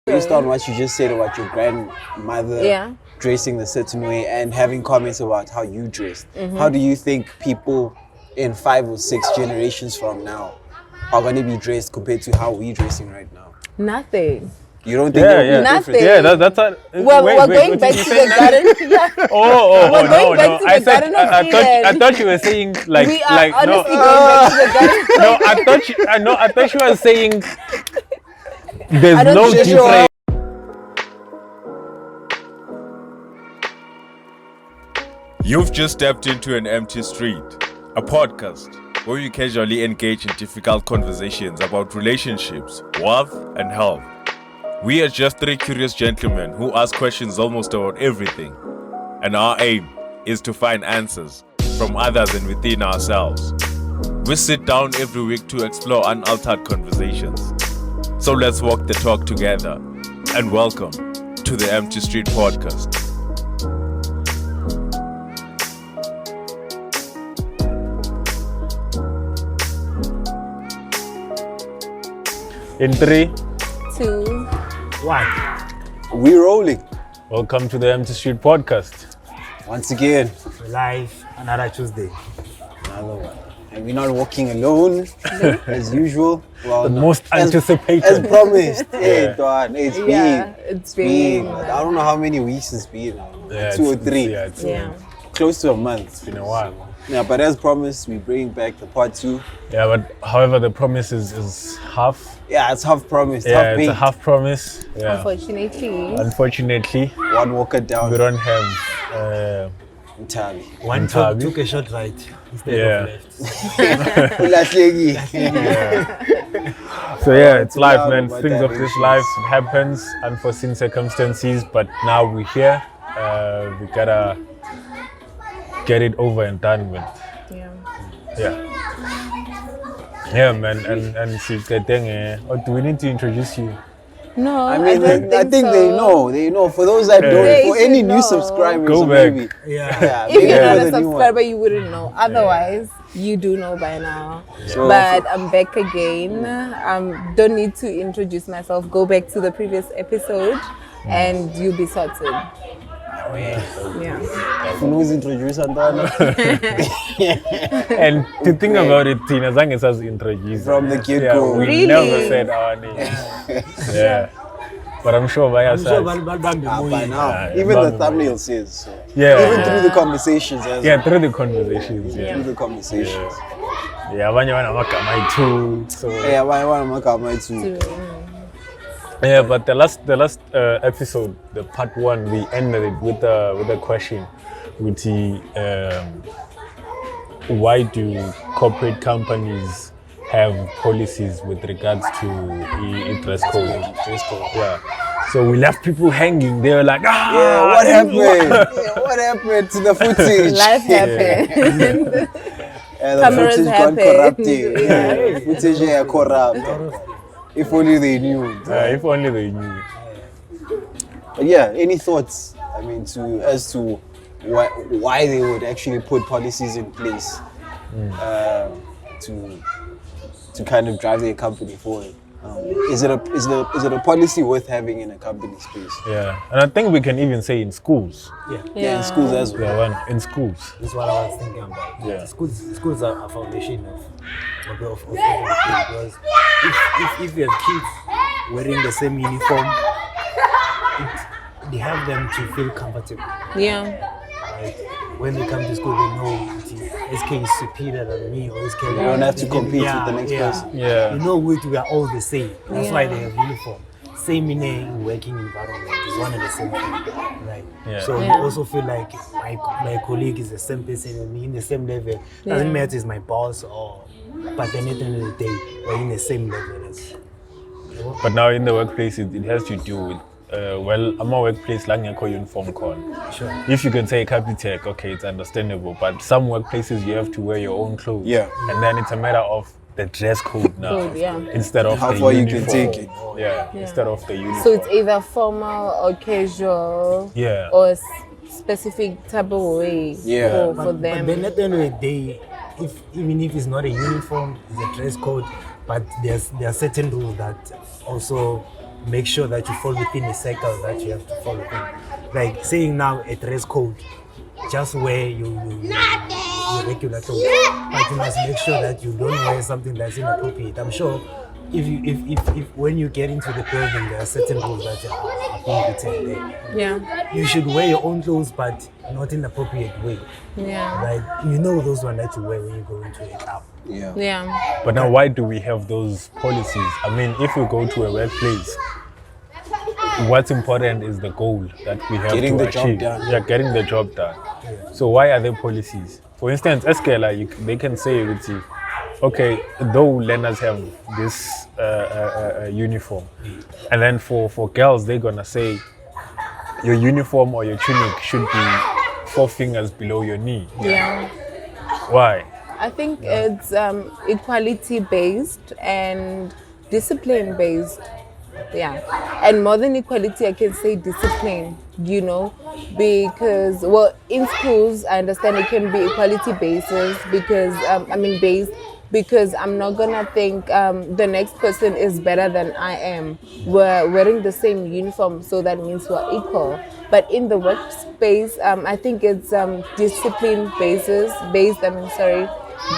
Based on what you just said about your grandmother dressing a certain way and having comments about how you dressed, how do you think people in 5 or 6 generations from now are going to be dressed compared to how we're dressing right now? Nothing. You don't think they'll be Nothing. different? Yeah, that's a, Well, we're going back to the garden. Yeah. Oh, going back to I the said, Garden of I Eden. thought you were saying like, We are like honestly no, going back to the garden. no, I thought you were saying there's I don't no think so. difference. You've just stepped into An Empty Street, a podcast where we casually engage in difficult conversations about relationships, wealth, and health. We are just 3 curious gentlemen who ask questions almost about everything, and our aim is to find answers from others and within ourselves. We sit down every week to explore unaltered conversations. So let's walk the talk together, and welcome to the Empty Street Podcast. In 3, 2, 1. We're rolling. welcome to the Empty Street Podcast. Once again, We're live another Tuesday. another one. And we're not walking alone as usual. Well, The no. most anticipated. As promised. Hey, Dawn, it's yeah, been. it's been. I don't know how many weeks it's been. Yeah, 2 or it's- 3. Yeah, it's Close to a month. been a while. Yeah, but as promised, we bring back the part 2. Yeah, but however, the promise is half. Yeah, it's half promised, Yeah, half it's baked. a half promise. Yeah. Unfortunately. Unfortunately, One walker down we don't have. entirely. One Tabi. took a short right instead Yeah. of left. Ulahleki. So yeah, it's life, loud man. about Things of this directions. life, it happens, unforeseen circumstances. But now we're here. We gotta get it over and done with. Yeah. Yeah, man. And see, or do we need to introduce you? No, I mean, don't I think so. they know. They know. For those that don't, They for should any new know. subscribers, Go or back. maybe. Yeah. If maybe you're for not a the new one. subscriber, you wouldn't know. Otherwise, you do know by now. So But I'm back again. Don't need to introduce myself. Go back to the previous episode, and you'll be sorted. Yeah. for who's introduced Antwana And to think about it, Tina Zanges has introduced from the Yeah, get-go. we Really? never said our name. Yeah. But I'm sure by I'm sure side. By now, Yeah, even the Bambi. thumbnail says so. Yeah. Even through the conversations, as Yeah, through the conversations. through Yeah. the conversations. Yeah, abanye banamagama too. So Yeah, why am I coming to? yeah, but the last episode, the part 1, we ended it with a question, with the why do corporate companies have policies with regards to dress code? Yeah. So we left people hanging. They were like, Yeah, what happened? Yeah, what happened to the footage? Life happened. Yeah, the Cameras footage got happened. corrupted. Yeah. Footage yeah, corrupt. If only they knew. if only they knew. But yeah, any thoughts? I mean, as to why they would actually put policies in place to kind of drive their company forward. Is it a policy worth having in a company space? Yeah, and I think we can even say in schools. Yeah, in schools as well. Yeah, one in schools. This is what I was thinking about. Yeah. Schools are a foundation of everything, because if you have kids wearing the same uniform, they have them to feel comfortable. Yeah. Right? When they come to school, they know SK is superior than me, or SK. You don't have to compete with the next person. Yeah. You know, we are all the same. That's why they have uniform. Same in a working environment. It's one and the same thing, right? Yeah. So Yeah. you also feel like my colleague is the same person with me in the same level. Doesn't matter if it's my boss but then at the end of the day, we're in the same level as. But now in the workplace, it has to do with I'm a workplace like a uniform con. Sure. If you can say Capitec, okay, it's understandable. But some workplaces you have to wear your own clothes. Yeah. And then it's a matter of the dress code now. Code, yeah. Instead of How the far you uniform. can take it. Yeah. Instead of the uniform. So it's either formal or casual. Yeah. Or specific type of way Yeah. for But them. then at the end of the day, even if it's not a uniform, it's a dress code. But there are certain rules that also make sure that you fall within a cycle that you have to follow within. Like saying now a dress code, just wear your regular clothes, but you must make sure that you don't wear something that's inappropriate. I'm sure if when you get into the building, there are certain rules that are being written there. Yeah. You should wear your own clothes, but not in an appropriate way. Yeah. Like, you know those ones that you wear when you go into a club. Yeah. Yeah. But now, why do we have those policies? I mean, if we go to a workplace, what's important is the goal that we have Getting to the job achieve. done. Yeah, getting the job done. So why are there policies? For instance, Eskela, they can say with you, okay, though learners have this uniform, and then for girls, they're gonna say your uniform or your tunic should be 4 fingers below your knee. Yeah. Why? I think it's equality based and discipline based. Yeah. And more than equality, I can say discipline, you know, because, well, in schools, I understand it can be equality basis because, based, because I'm not gonna think the next person is better than I am. We're wearing the same uniform, so that means we're equal. But in the workspace, I think it's discipline based,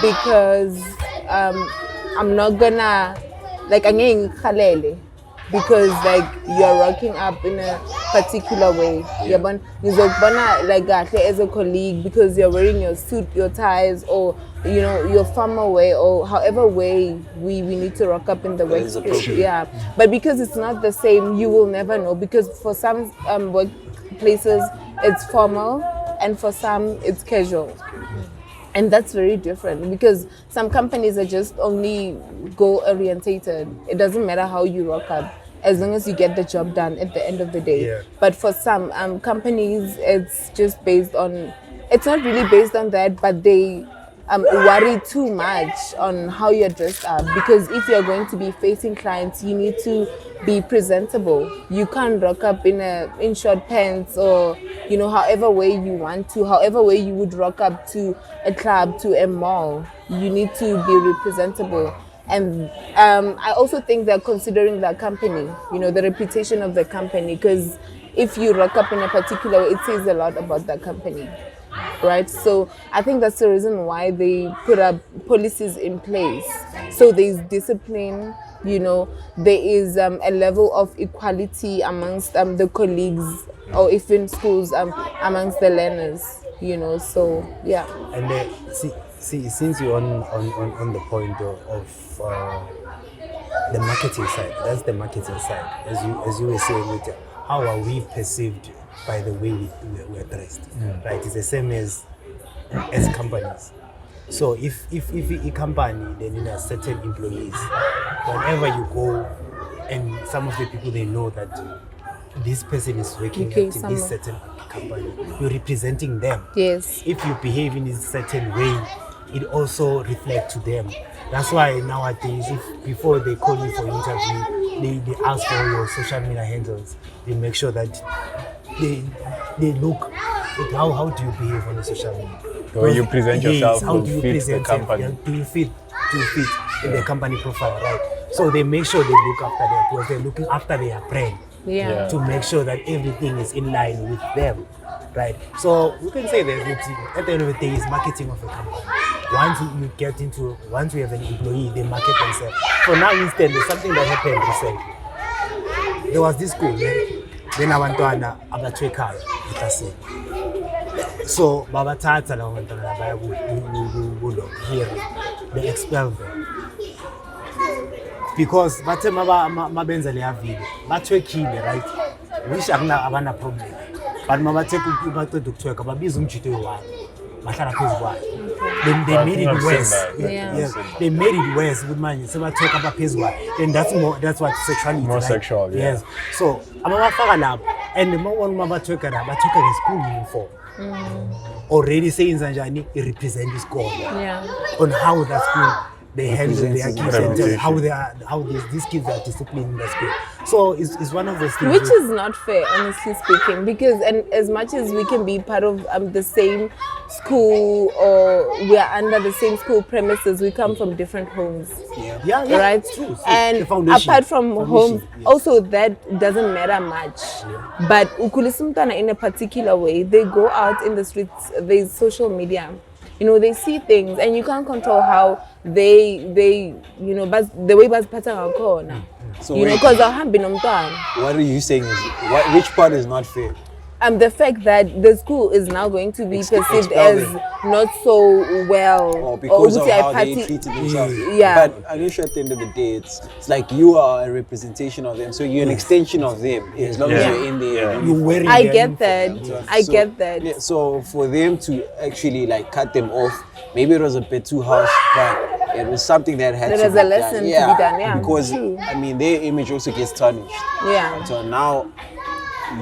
because I'm not gonna, like, because like you're rocking up in a particular way. Like as a colleague because you're wearing your suit, your ties, or you know, your formal way, or however way we need to rock up in the workspace. Yeah. But because it's not the same, you will never know, because for some workplaces it's formal and for some it's casual. And that's very different because some companies are just only goal orientated. It doesn't matter how you rock up as long as you get the job done at the end of the day. Yeah. But for some companies, it's just based on, it's not really based on that, but they worry too much on how you're dressed up, because if you're going to be facing clients, you need to be presentable. You can't rock up in short pants or, you know, however way you want to, however way you would rock up to a club, to a mall. You need to be representable. And I also think they're considering the company, you know, the reputation of the company, because if you rock up in a particular way, it says a lot about that company. Right, so I think that's the reason why they put up policies in place. So there's discipline, you know, there is a level of equality amongst the colleagues, or if in schools amongst the learners, you know. So yeah. And see, since you're on the point of the marketing side, that's the marketing side. As you were saying, with how are we perceived by the way we're dressed, right? It's the same as companies. So if a company, then you have certain employees, whenever you go, and some of the people, they know that this person is working at this certain company, you're representing them. Yes. If you behave in a certain way, it also reflects to them. That's why nowadays, if before they call you for interview, they ask for your social media handles. They make sure that they look at how do you behave on the social media. The way you present yourself how will do you fit present the company. Do you fit in the company profile, right? So they make sure they look after their clothes, they're looking after their brand. Yeah. To make sure that everything is in line with them, right? So we can say that at the end of the day, it's marketing of a company. Once we have an employee, they market themselves. For now, instead, there's something that happened recently. There was this school, then abantwana abathwekayo eKlasini. So babathatha labo bantwana baya kulo here, they expel them. Because bathe mabenza leya video bathwekile, right? Which abana problem. But mabathe baqeda ukuthweka babiza umjito oyi-1 bahlala phezu kwayo. Then they made it worse. They made it worse with manje sebathweka abaphezu kwayo. And that's what sexuality. More right? sexual, yeah. Yes. So abafaka lapho, and mabathweka la bathweka nge-school uniform. Already saying njani it represents the school. Yeah. On how that school they handle their kids and how these kids are disciplined in the school. So it's one of those things. Which is not fair, honestly speaking, because and as much as we can be part of the same school or we are under the same school premises, we come from different homes. Yeah, Right? true. So And the foundation- apart from homes, yes. also that doesn't matter much. But ukulisumtana in a particular way, they go out in the streets, there's social media. You know, they see things and you can't control how they you know, but the way baziphatha ngakhona. So You know, wait, because ahambi nomntwana. what are you saying is which part is not fair? The fact that the school is now going to be perceived expel as them. not so well, Or because of ukuthi how they ayiphathi- treated themselves. Yeah. But I'm sure at the end of the day, it's like you are a representation of them, so you're an extension of them as long as Yeah. you're in there. Yeah. You're wearing I their get uniform. that. I So- get that. Yeah, so for them to actually like cut them off, maybe it was a bit too harsh, but it was something that had There to was be a lesson done. to be done, yeah, Because true. I mean, their image also gets tarnished. Yeah. So now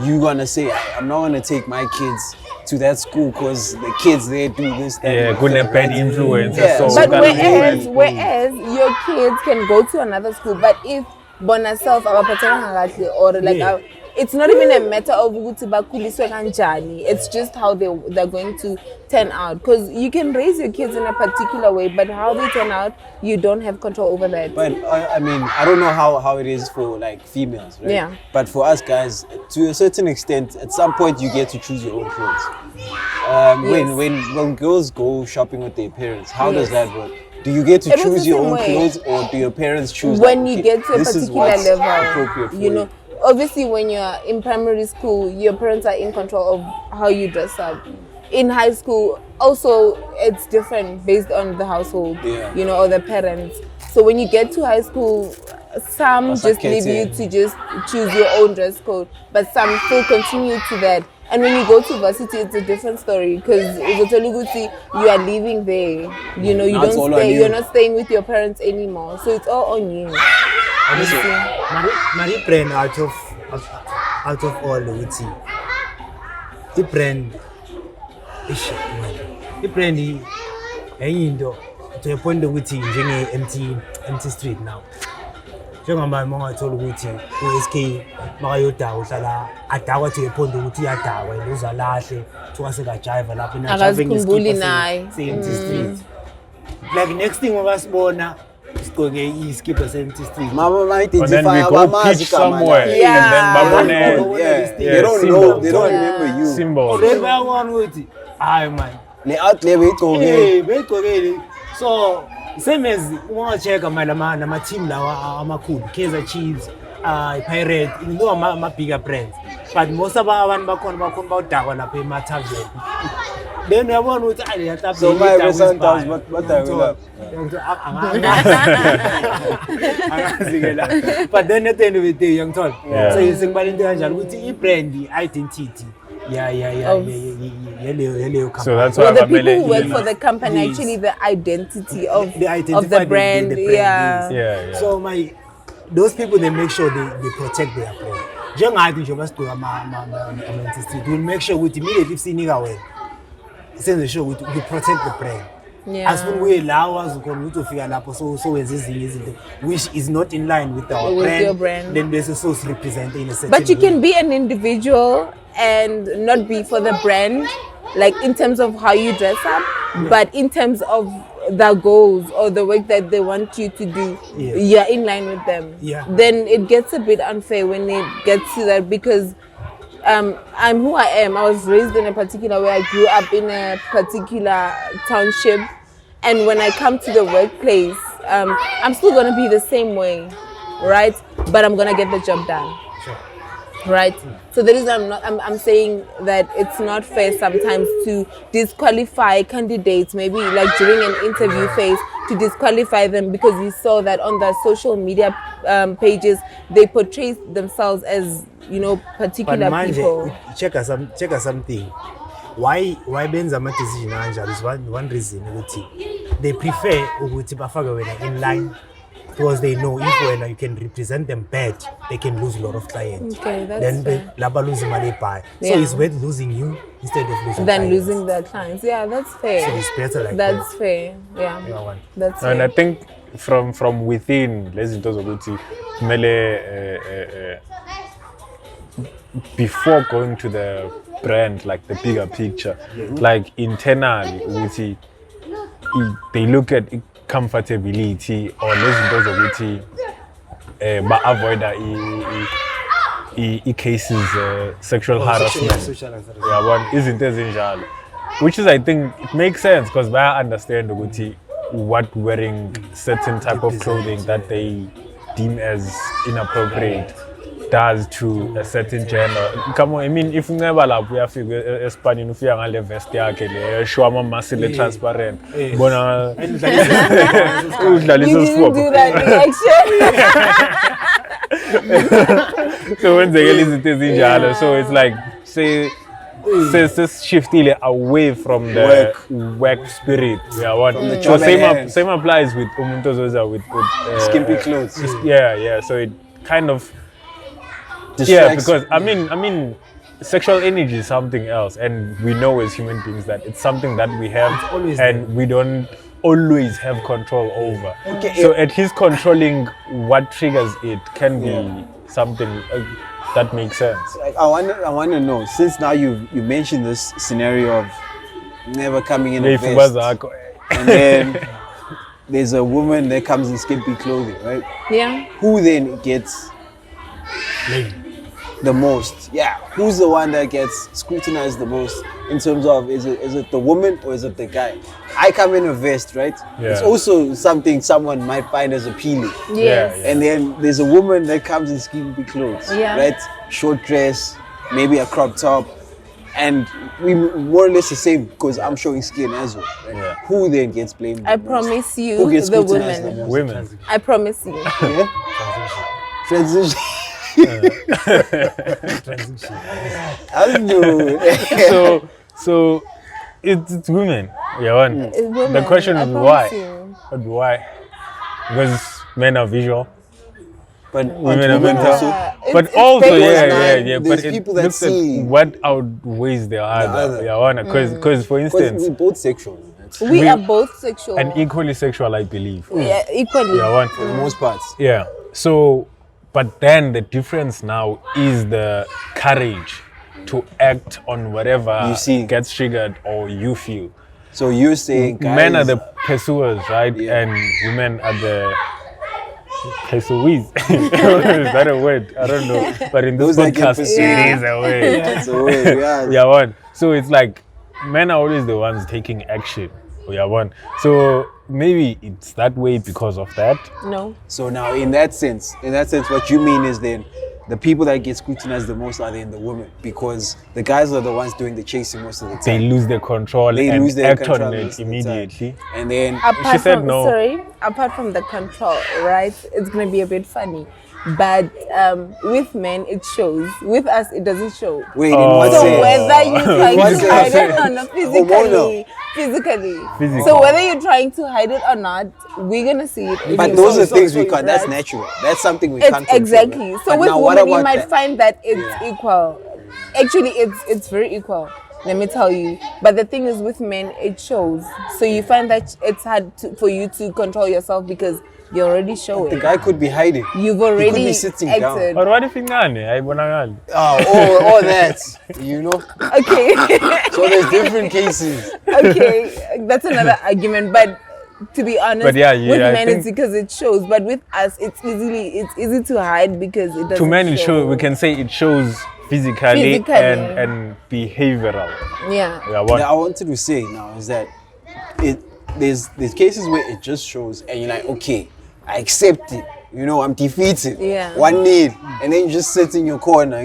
you're gonna say, I'm not gonna take my kids to that school because the kids there do this. That, Yeah, and good and that, bad right? influences. Yeah, So But that is whereas your kids can go to another school, but if bona self abaphathekanga kahle or like Yeah. it's not even a matter of ukuthi bakhuliswe kanjani. It's just how they're going to turn out. Because you can raise your kids in a particular way, but how they turn out, you don't have control over that. But I mean, I don't know how it is for like females, right? Yeah. But for us guys, to a certain extent, at some point you get to choose your own clothes. Yes. When girls go shopping with their parents, how does Yes. that work? Do you get to It was choose the your same own way. clothes, or do your parents choose? When like, you okay, get to a this is particular what's level, appropriate for you know, obviously when you're in primary school, your parents are in control of how you dress up. In high school, also it's different based on the household, Yeah. you know, or the parents. So when you get to high school, some That's just okay leave too. you to just choose your own dress code, but some still continue to that. And when you go to varsity, it's a different story because you are living there. You know, you Now it's don't all on stay. you. You're not staying with your parents anymore. So it's all on you. You see? Mari brand out of all ukuthi i-brand i-brand enye into to a point ukuthi njenge-empty street now njengoba mangathola ukuthi u-SK makayodakwa uhlala adakwa to a point ukuthi uyadakwa and uzalahle kuthiwa sekajiva lapho Akazikhumbuli naye. se-empty street like next thing wabasibona sigqoke iskipa se-empty street Mama And then we identify go abamazi pitch igama somewhere, lakhe. Yeah. and then babone Yeah, Yeah, they don't symbol. know, they don't Yeah. remember you. symbol. already bayabona ukuthi hayi man Le outlet beyigcoke. beyigqokile so same as ungachecka nama-team lawa amakhulu Kaizer Chiefs i-Pirate even though ama-bigger brands but most abantu bakhona bawudakwa lapha ema-tavern then uyabona ukuthi So my Sundowns, but I will up. angazi-ke la but then at the end of the day uyangithola Yeah. so sengibala into kanjalo ukuthi i-brand i-identity yaleyo So that's Well, why the people who Babele- work for the company, Yes. actually the identity of They identify the brand. the brand, Yeah. yes. Yeah. So those people they make sure they protect their brand. Njengathi nje basigqoka ama-empty street, we'll make sure ukuthi immediately sinika wena senze sure ukuthi we protect the brand. Yeah. Asifuni kuye la wazi khona ukuthi ufika lapho so wenza ezinye izinto which is not in line with our With brand. your brand. Then bese so represent in a certain But you way. can be an individual and not be for the brand, like in terms of how you dress up, but in terms of the goals or the work that they want you to do, Yeah. you're in line with them. Yeah. Then it gets a bit unfair when it gets to that because I'm who I am. I was raised in a particular way. I grew up in a particular township. And when I come to the workplace, I'm still going to be the same way, right? But I'm going to get the job done. Right, so the reason I'm saying that it's not fair sometimes to disqualify candidates, maybe like during an interview phase, to disqualify them because we saw that on the social media pages they portray themselves as, you know, But particular manje people. check something. Why benza ama decision kanjalo is one reason ukuthi they prefer ukuthi bafake wena in line because they know if when you can represent them bad, they can lose a lot of clients. Okay, that's then fair. laba lose money by. So Yeah. it's worth losing you instead of losing Than clients. losing their clients. Yeah, that's fair. So it's better like That's that. fair. Yeah, Yeah, one. that's And I fair. think from within lezi zinto zokuthi kumele before going to the brand, like the bigger picture, like internally, they look at comfortability or less but avoid cases sexual harassment. Yeah, one isn't as which is, I think, it makes sense because I understand what wearing certain type of clothing that they deem as inappropriate does to a certain gender. Come on, I mean, if we never like we have to Espanian if you are le vest yakhe le show my muscle transparent. Bona You didn't do that reaction. so when they get izinto so it's like say shift away from the work spirit. Yeah, one. So same applies with umuntu ozoza with skimpy clothes. Yeah. So it kind of because I mean sexual energy is something else, and we know as human beings that it's something that we have and we don't always have control over. Okay, so at least controlling what triggers it can be something that makes sense. Like, I want to know, since now you mentioned this scenario of never coming in a vest, and then there's a woman that comes in skimpy clothing, right? Yeah. Who then gets the most? Yeah, who's the one that gets scrutinized the most in terms of is it the woman or is it the guy? I come in a vest, right? Yeah. It's also something someone might find as appealing. Yes. And then there's a woman that comes in skimpy clothes, right? Short dress, maybe a crop top, and we more or less the same because I'm showing skin as well. Right? Yeah. Who then gets blamed? I promise you, Who gets the scrutinized the women. most? Women. I promise you. Yeah? Transition. I'll do it. So it's women. Yeah, one. It's women. The question I is promise why? you. But why? Because men are visual. But Women are mental. also, But It's also, based yeah. on- But there's it people that looks at see what outweighs the other. other. Yeah, one. Because for because instance, we're both sexual. We are both sexual. and equally sexual, I believe. Yeah, equally. Yeah, one. For the most parts. Yeah. So, but then the difference now is the courage to act on whatever You see. gets triggered or you feel. So you're saying guys, Men are the pursuers, right? Yeah. And women are the pursuees. Is that a word? I don't know. But in this Those that get podcast, pursued. it is a word. That's a word, yeah. Yeah, one. So it's like men are always the ones taking action. Yeah, one. So maybe it's that way because of that. No. So now in that sense, what you mean is then the people that get scrutinized the most are then the women, because the guys are the ones doing the chasing most of the They time. lose their control They and lose their act control on it most of the time. immediately. And then Apart said from, no. Sorry, apart from the control, right? It's gonna be a bit funny, but with men it shows. With us, it doesn't show. wait, in what So sense? whether you're trying what to sense? hide it or not, Hormonal. physically. So whether you're trying to hide it or not, we're gonna see it. But anyway. those are things we can't. That's Right. natural. That's something we It's can't control. exactly. Right? So But with now, what women, you about might that? find that it's equal. Actually, it's very equal. Let me tell you. But the thing is, with men, it shows. So you find that it's hard for you to control yourself because you already show The it. guy could be hiding. You've He could already be sitting acted. down. But what if ingane? Oh, that. You know. Okay. So there's different cases. Okay, that's another argument. But to be honest, But yeah, with I men think- it's because it shows. But with us, it's easy to hide because it doesn't. To men, it show. shows. We can say it shows physically. and behavioral. Yeah. Yeah, what? What I wanted to say now is that there's cases where it just shows and you're like, okay, I accept it. You know, I'm defeated. Yeah. 1-0, and then you just sit in your corner.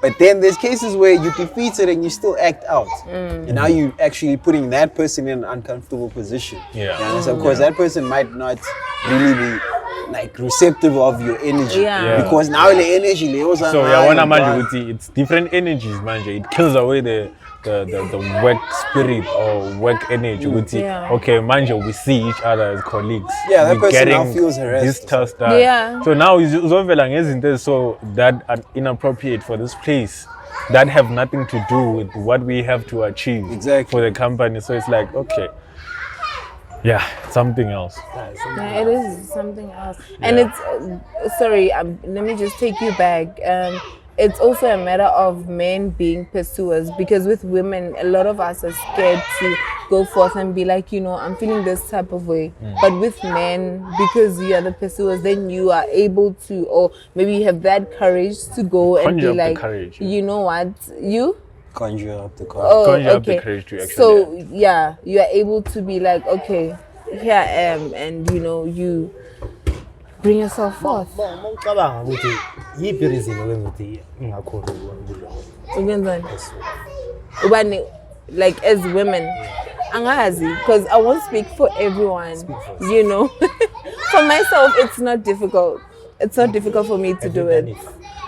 But then there's cases where you defeated and you still act out. And now you actually putting that person in an uncomfortable position. Yeah. You understand? Because that person might not really be like receptive of your energy. Yeah. Because now the energy levels are So high, yeah, one bro. manje it's different energies, manje. It kills away the work spirit or work energy. Yeah. Okay, manje, we see each other as colleagues. Yeah, that We're person now getting feels harassed. this task done. Yeah. So now uzovela ngezinto so that are inappropriate for this place, that have nothing to do with what we have to achieve Exactly. for the company. So it's like, okay, yeah, something else. Yeah, it is something else. And it's, sorry, let me just take you back. it's also a matter of men being pursuers, because with women, a lot of us are scared to go forth and be like, I'm feeling this type of way. But with men, because you are the pursuers, then you are able to, or maybe you have that courage to go and Conjure be up the like, courage, you know what, you? Conjure up the courage. Oh, Conjure up the okay. courage to actually. So yeah, you are able to be like, okay, here I am, and you bring yourself forth. Mawucabanga ukuthi yiphi reason okwenza ukuthi ungakhona Ubenzani? Ubani, like as women, angazi, because I won't speak for everyone. For myself, it's not difficult. It's not difficult for me to do it.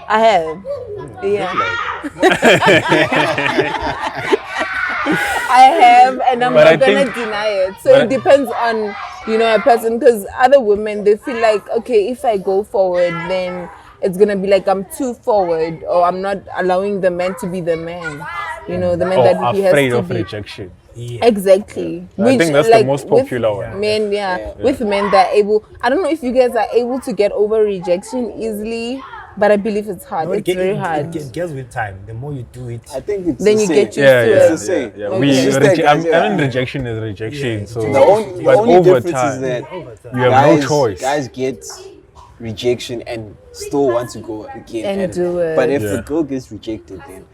I have, yeah. I have, and I'm not gonna deny it. So it depends on a person, because other women, they feel like, okay, if I go forward, then it's gonna be like I'm too forward, or I'm not allowing the man to be the man. The man that he has to be. Afraid of rejection. Yeah. Exactly. Yeah. I think that's the most popular one. Men, with men, they're able. I don't know if you guys are able to get over rejection easily, but I believe it's hard. It's very hard. It gets with time. The more you do it, I think it's Then the you same. get used to Yeah, it. yeah, It's the same. yeah. Okay. We It's just that, I guys, mean, rejection is rejection. So, The only but only over difference time, is that you have guys, no choice. Guys get rejection and still want to go again And do it. But if Yeah. the girl gets rejected, then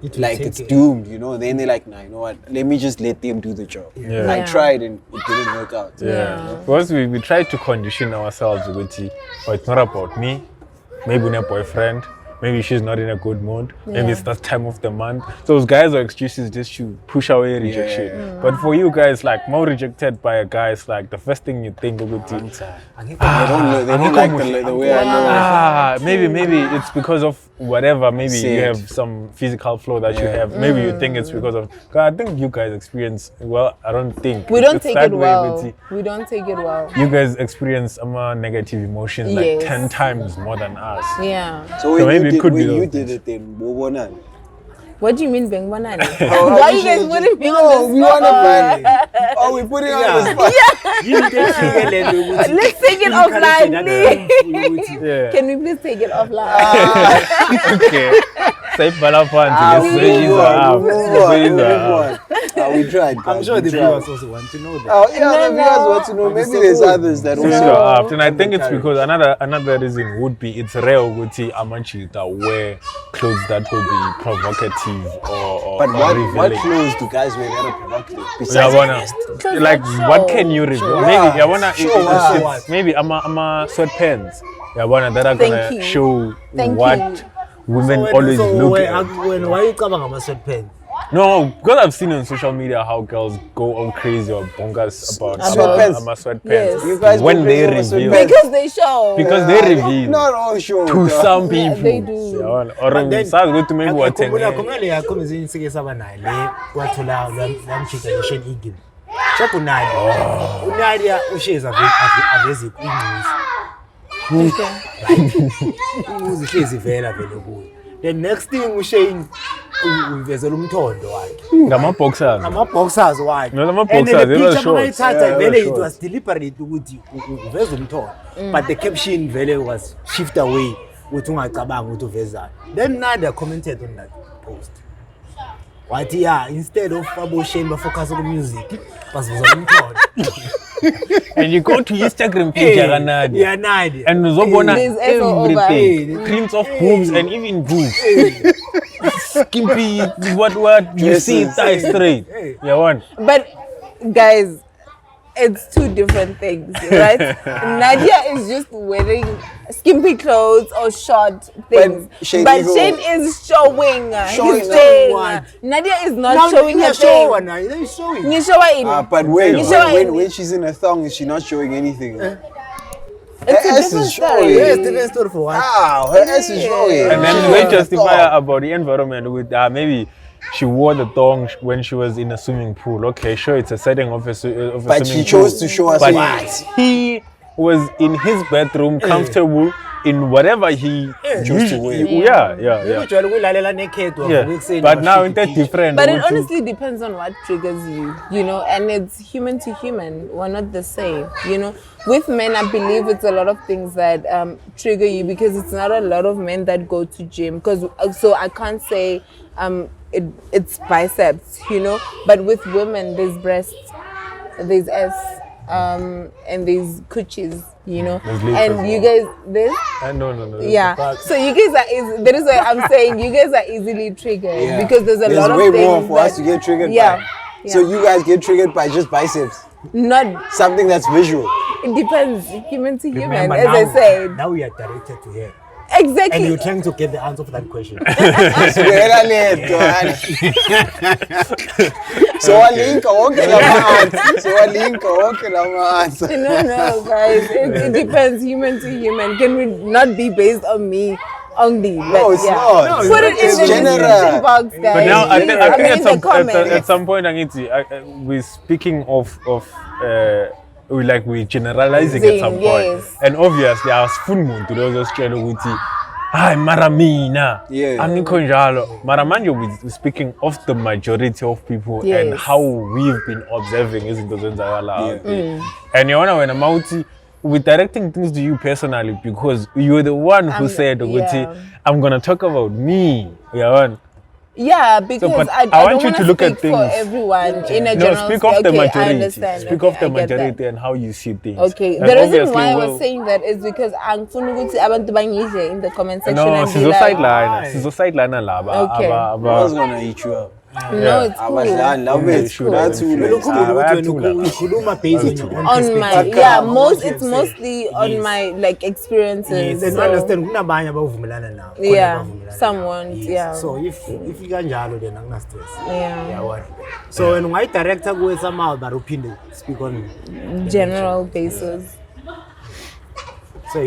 it will like take it's it. doomed, Then they're like, nah, you know what? Let me just let them do the job. Yeah. I Yeah. tried and it didn't work out. Yeah. Because we try to condition ourselves with it. Oh, it's not about me. Maybe with a boyfriend. Maybe she's not in a good mood. Maybe it's that time of the month. Those guys are excuses just to push away rejection. But for you guys, like more rejected by a guy, it's like the first thing you think of it. They don't like the way I look. Maybe it's because of whatever. Maybe you Sad. have some physical flaw that you have. Maybe you think it's because of. I think you guys experience. Well, I don't think We don't it's take that it way, well. but We don't take it well. you guys experience negative emotions like Yes. 10 times more than us. Yeah. So when maybe you it did, could be when you those did things. it, then Bobona. What do you mean, Beng Banani? Oh, Why I you guys usually putting me no, on we the want to spot? find it. Oh, we putting on the spot. Let's take it offline, please. Yeah. Can we please take it offline? Okay. Say Balapan to Move on. We tried. I'm guys, sure we the tried. viewers also want to know that. Oh, yeah, the viewers want to know. Maybe there's others that So also. apt, and I think it's because another reason would be it's rare Uguti Amanchi that wear clothes that will be provocative or But what revealing. clothes do guys wear that are provocative? Yeah, Besides wanna, Clothes like that show. what can you reveal? Maybe what? yeah, wanna Show what? maybe I'm a sweatpants. Yeah, wanna that are Thank gonna you. show Thank what you. women always look at. Why you come on my sweatpants? No, because I've seen on social media how girls go all crazy or bonkers about Sweatpants. sweatpants. Yes. You guys when go they crazy over reveal. sweatpants. Because they show. Because they reveal Not all show. to some people. they do. Yeah, or some go to maybe what Kumele yakho mizini sike saba naye le kwathola lamchika nation igil. Check uNadia. uNadia usheza avezi ingcuzi. Ingcuzi ihlezi vela vele kuyo. The next thing uShane uvezela umthondo wakhe. ngama-boxers. Ama-boxers wakhe. No, ama-boxers, And they were the picture shorts. makayithatha Yeah, vele they it were was deliberate ukuthi uveza umthondo. But the caption vele was shift away ukuthi ungacabanga ukuthi uvezani. Then Nadia commented on that post. Wathi yeah, instead of aboShane bafocus on music, basiveza umthondo. And you go to Instagram page ya Nadia. Yeah, Nadia. And uzobona There's also everything. over. Prints of boobs and even boobs. Skimpy, what you see Dresses. thigh straight. Yeah, one. But guys, it's two different things, right? Nadia is just wearing skimpy clothes or short things. Shane But is Shane is showing. Showing His them thing. what? Nadia is not showing her show thing. now. They're showing. You show her in. But when, You show when she's in a thong, is she not showing anything? Her It's a ass different is story. showing. Yes, different story for what? Wow, her ass is showing. And She's then wearing we a justify thong. her about the environment with maybe she wore the thong when she was in a swimming pool. Okay, sure, it's a setting of a But swimming she chose pool. to show us But what? he was in his bedroom, comfortable, in whatever he Chose to wear. Yeah. But now it's different. But it honestly depends on what triggers you know, and it's human to human. We're not the same, you know. With men, I believe it's a lot of things that trigger you because it's not a lot of men that go to gym. So I can't say it's biceps, you know. But with women, there's breasts, there's ass, and there's coochies, you know. And you guys, no. Yeah. So you guys are that is why I'm saying you guys are easily triggered because there's a lot of way things more for us to get triggered by. So you guys get triggered by just biceps. Not something that's visual. It depends, human to human, Remember, as I said. Now we are directed to her. Exactly. And you're trying to get the answer for that question. No, guys. It depends, human to human. Can we not be based on me only? No, it's not. Put it in the description box, guys. But now I think at some point, we're speaking of we're generalizing at some point. Yes. And obviously, I was full moon to those channel hi maramina. Maramanya, we're speaking of the majority of people and how we've been observing isn't and you know when I'm out, we're directing things to you personally because you're the one who said I'm gonna talk about me. Yeah, because so, I want you to look at things for everyone in a general. Speak of the majority. I understand. Speak of the majority and how you see things. Okay, and the reason why I was saying that is because I'm abantu bangije in the comment section. No, and she's a sideliner. She's a sideliner laba. Okay. I was gonna eat you up. No, it's cool. It's on my it's mostly on my like experiences. Yes, understand. Someone. So if you can then I'm not stress. Yeah. So when white director goes somehow but opinion speak on general basis. So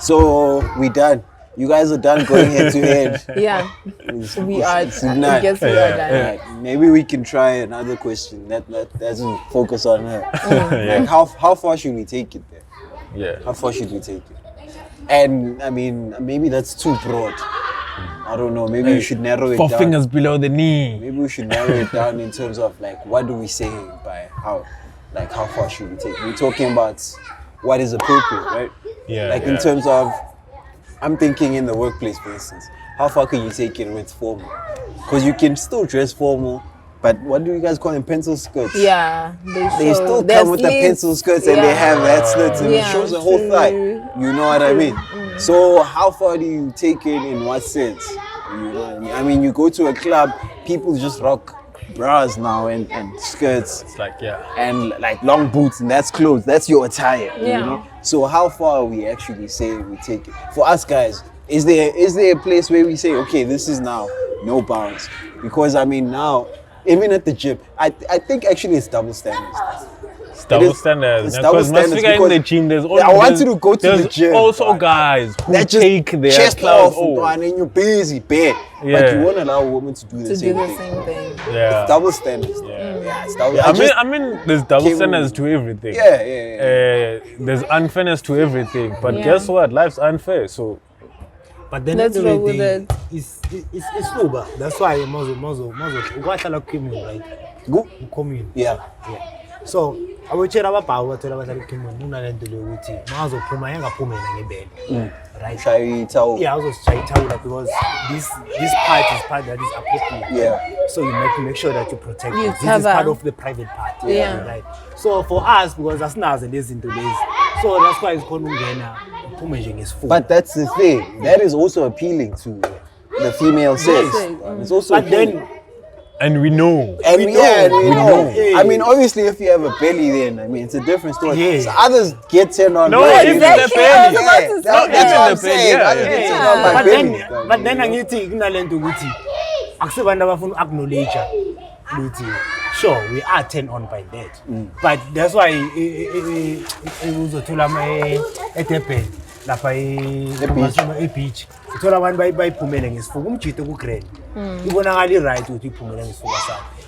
So we done. You guys are done going head to head. Yeah, we are. I guess we are done. Right. Maybe we can try another question that doesn't focus on her. Like how far should we take it there? Yeah. How far should we take it? And I mean, maybe that's too broad. I don't know. Maybe we should narrow it down. 4 fingers below the knee. Maybe we should narrow it down in terms of like what do we say by how far should we take it? We're talking about what is appropriate, right? Yeah. Like in terms of. I'm thinking in the workplace, for instance, how far can you take it with formal? Because you can still dress formal, but what do you guys call them? Pencil skirts? Yeah, they still come with the pencil skirts and they have that slits and it shows the whole thigh. You know what I mean? So how far do you take it in what sense? You know what I mean? I mean, you go to a club, people just rock bras now and skirts. It's like, and like long boots and that's clothes. That's your attire, you know? So how far we actually say we take it? For us guys, is there a place where we say, okay, this is now no bounds? Because I mean now, even at the gym, I think actually it's double standards. Double standards. Because in the gym, there's I want you to go to the gym. Also guys who that take their chest off and you're busy, bare. But you won't allow a woman to do the same thing. Yeah. It's double standards. It's double. I mean, there's double standards to everything. There's unfairness to everything. But guess what? Life's unfair. So. But then let's roll with it. It's sober. That's why muzzle. What shall I commune, right? Go commune. Yeah. So I will share about power to the commune. Nuna and the Luti. Muzzle Pumayanga Pumen in bed. Right? Try towel. Yeah, I was trying to tell that because this part is part that is appropriate. Yeah. So you make sure that you protect it. This cover. is part of the private part. Yeah. Right. So for us, because that's not as this into this. So that's why it's called Pumayang is full. But that's the thing. That is also appealing to the female sex. It's also appealing. And we know. And we know. I mean, obviously, if you have a belly, then I mean, it's a different story. Yeah. So others get turned on. No, even the belly. That's what I'm saying. Others get turned on by belly. But then I need to acknowledge sure, we are turned on by that. But that's why it was a tulama at a beach. Tola one by Pumelang is for whom Chito Ukraine. You won't really right with Pumelang is for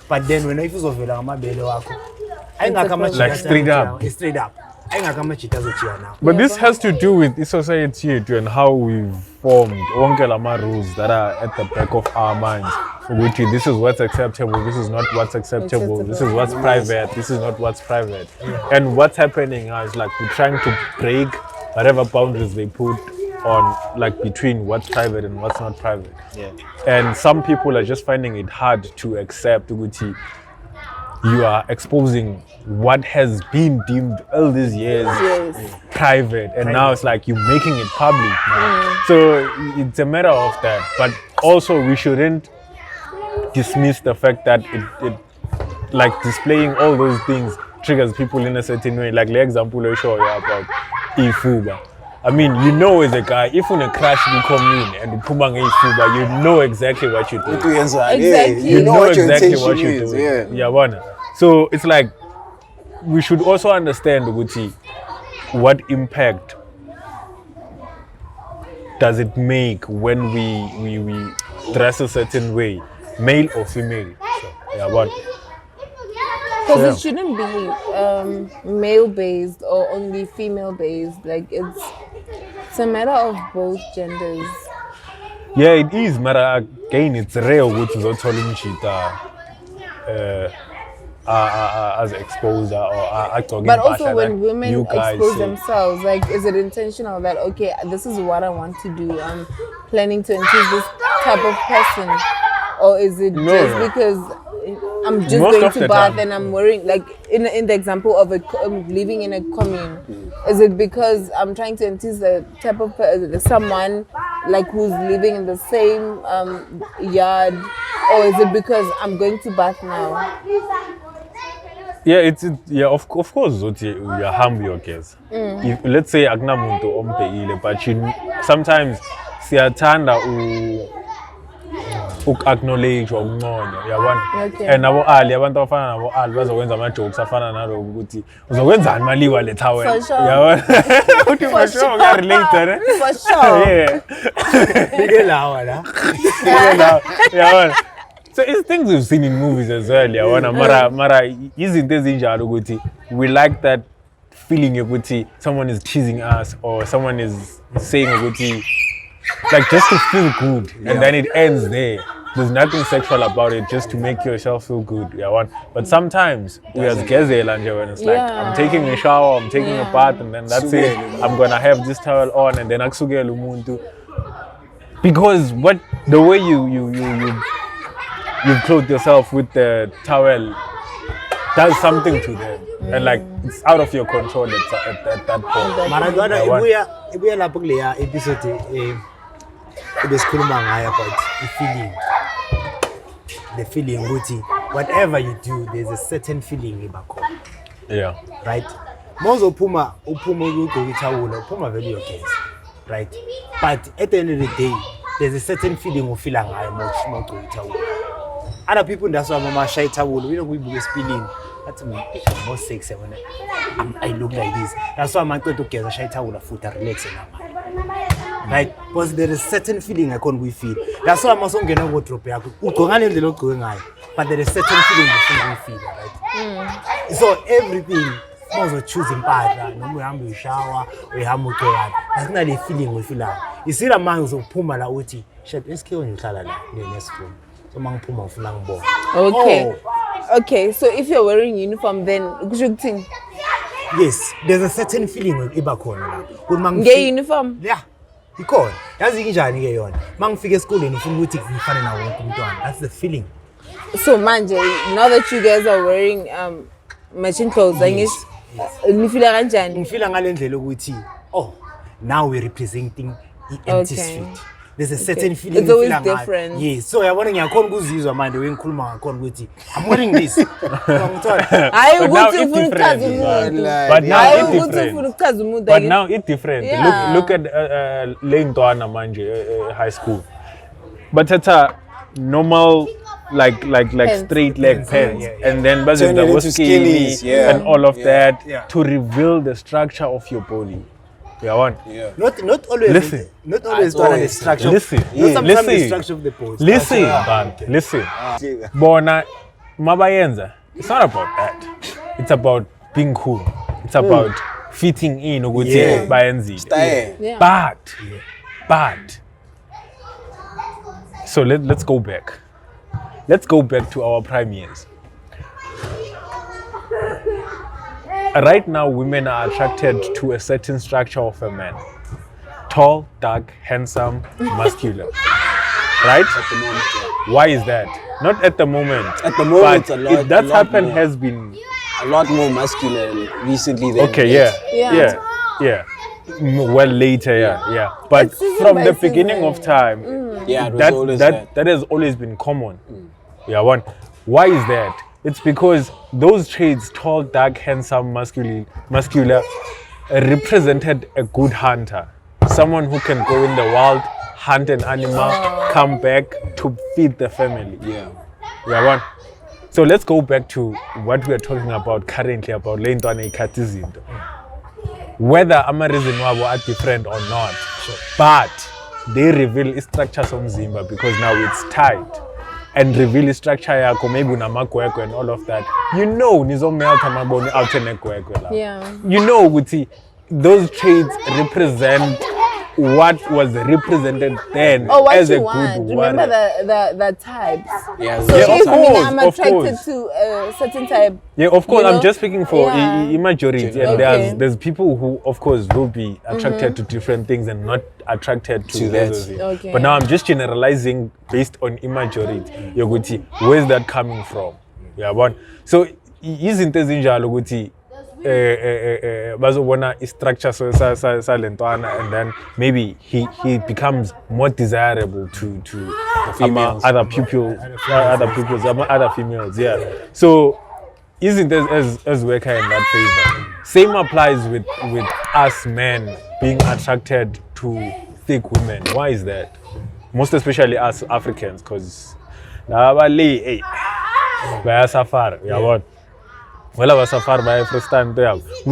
But then when I was of Velama Belo, I got much like straight up. Straight up. But this has to do with the society and how we've formed onke lama rules that are at the back of our minds. Which this is what's acceptable, this is not what's acceptable, this is what's private, this is not what's private. And what's happening now is like we're trying to break whatever boundaries they put on, like between what's private and what's not private. Yeah. And some people are just finding it hard to accept Uguti. You are exposing what has been deemed all these years private, and now it's like you're making it public now. So it's a matter of that. But also we shouldn't dismiss the fact that it like displaying all those things triggers people in a certain way. Like the example I show you about Ifuba. I mean, you know as a guy, if you crash the commune and you put on Ifuba, you know exactly what you're doing. Exactly. You know what your exactly intention what you're is, doing. Yeah, so it's like we should also understand, Uguti, what impact does it make when we dress a certain way, male or female. Because it shouldn't be male-based or only female-based. Like it's a matter of both genders. Yeah, it is. But again, it's rare which is also as exposure or but also when women expose themselves, like is it intentional that okay, this is what I want to do, I'm planning to choose this type of person, or is it just because I'm just going to bath and I'm wearing, like in the example of living in a commune, is it because I'm trying to entice the type of someone like who's living in the same yard, or is it because I'm going to bath now? Yeah, of course you harm your guests. If let's say akuna muntu ompeile, but sometimes siyathanda acknowledge or ukunconya, yabona. And abo ali abantu abafana nabo ali bazokwenza ama jokes afana nalo ukuthi uzokwenzani maliwa le towel, yabona. Uthi for sure uya relate, for sure. Yeah. Bige lawa la. Yabona. So it's things we've seen in movies as well, yabona. Mara izinto ezinjalo ukuthi we like that feeling ukuthi someone is teasing us or someone is saying ukuthi like just to feel good, and then it ends there. There's nothing sexual about it, just to make yourself feel good. But sometimes we as gazelle and when it's like I'm taking a shower, I'm taking a bath, and then that's it. I'm gonna have this towel on, and then aksugela umuntu. Because the way you clothe yourself with the towel does something to them, and like it's out of your control at that point. Maradona ibuya lapho kuleya episode ebesikhuluma ngayo about the feeling ukuthi whatever you do there's a certain feeling ebakhona. Yeah. Right? Mozo uphuma ukugqoka ithawula uphuma vele your guess. Right? But at the end of the day there's a certain feeling ofila ngayo mawugqoka ithawula. Other people that's why mama shaya ithawula we don't go spilling. That's me. I'm more sexy when I look like this. That's why I'm going to get a shaya ithawula futhi relax na. Right? Because there is certain feeling I can't feel. That's why I'm also going to wardrobe yakho. Ugqoka ngendlela ogqoke ngayo. But there is certain feeling you feel, right? So everything must choose impahla noma uhamba ushower uyahamba uqhela. Akunale feeling ofila. Isila manje uzophuma la uthi, "Shit, esikhiwe ngihlala la next room." So mangiphuma ufuna ngibona. Okay. Okay, so if you're wearing uniform then kusho ukuthini? Yes, there's a certain feeling ebakhona la. Uniform? Yeah. Ikhona. Yazi kanjani ke yona? Mangifika esikoleni ufuna ukuthi ngifane nawo wonke umntwana. That's the feeling. So manje, now that you guys are wearing matching clothes, yes. Nifila kanjani? Ngifila ngale ndlela ukuthi now we're representing empty street. There's a certain feeling. It's always different. Yes. So yabona ngiyakhona ukuzizwa manje wengikhuluma ngakhona ukuthi I'm wearing this. Hayi ukuthi ufuna ukuchaza umuntu. But now it's different. Look at Lentwana manje high school. But tata normal like straight leg pants, and then the was skinny and all of that to reveal the structure of your body. Not always. Listen. Not always the structure. Listen. Sometimes the structure of the pose. Listen. Bona mabayenza. It's not about that. It's about being cool. It's about fitting in ukuthi Yeah. bayenzile. Style. Yeah. But so let's go back. Let's go back to our prime years. Right now, women are attracted to a certain structure of a man. Tall, dark, handsome, muscular. Right? At the moment, yeah. Why is that? Not at the moment. At the moment, but a lot- that's a lot happened more. has been A lot more masculine recently than okay. late. Yeah. Well, later, yeah. But It's season from by the beginning of season. time, Yeah, it was always that has always been common. Yeah, one. Why is that? It's because those traits, tall, dark, handsome, muscular, represented a good hunter. Someone who can go in the wild, hunt an animal, come back to feed the family. Yeah. Yeah, one. So let's go back to what we are talking about currently about lentwana ikatizinto. Whether ama-reason wabo are different or not, but they reveal structure somzimba because now it's tight. And reveal structure yakho maybe unamagwegwe and all of that. You know nizomelta amaboni out enegwegwe la. Yeah. You know ukuthi those traits represent what was represented then Oh, what as a you good want. warrior. Remember the types. Yeah, So Yeah, if of course, I'm of attracted course. to a certain type. Yeah, of course. You I'm know? just speaking for Yeah. majority, and Okay. there's people who, of course, will be attracted to different things and not attracted to that. those things. Okay. But now I'm just generalizing based on immaturity. Yoguti, where's that coming from? Yeah, one. So isn't ezinjalo ukuthi bazobona structure sa lentwana and then maybe he becomes more desirable to females. other pupils, other females, yeah. So isn't as worker in that favor. Same applies with us men being attracted to thick women. Why is that? Most especially us Africans, because we are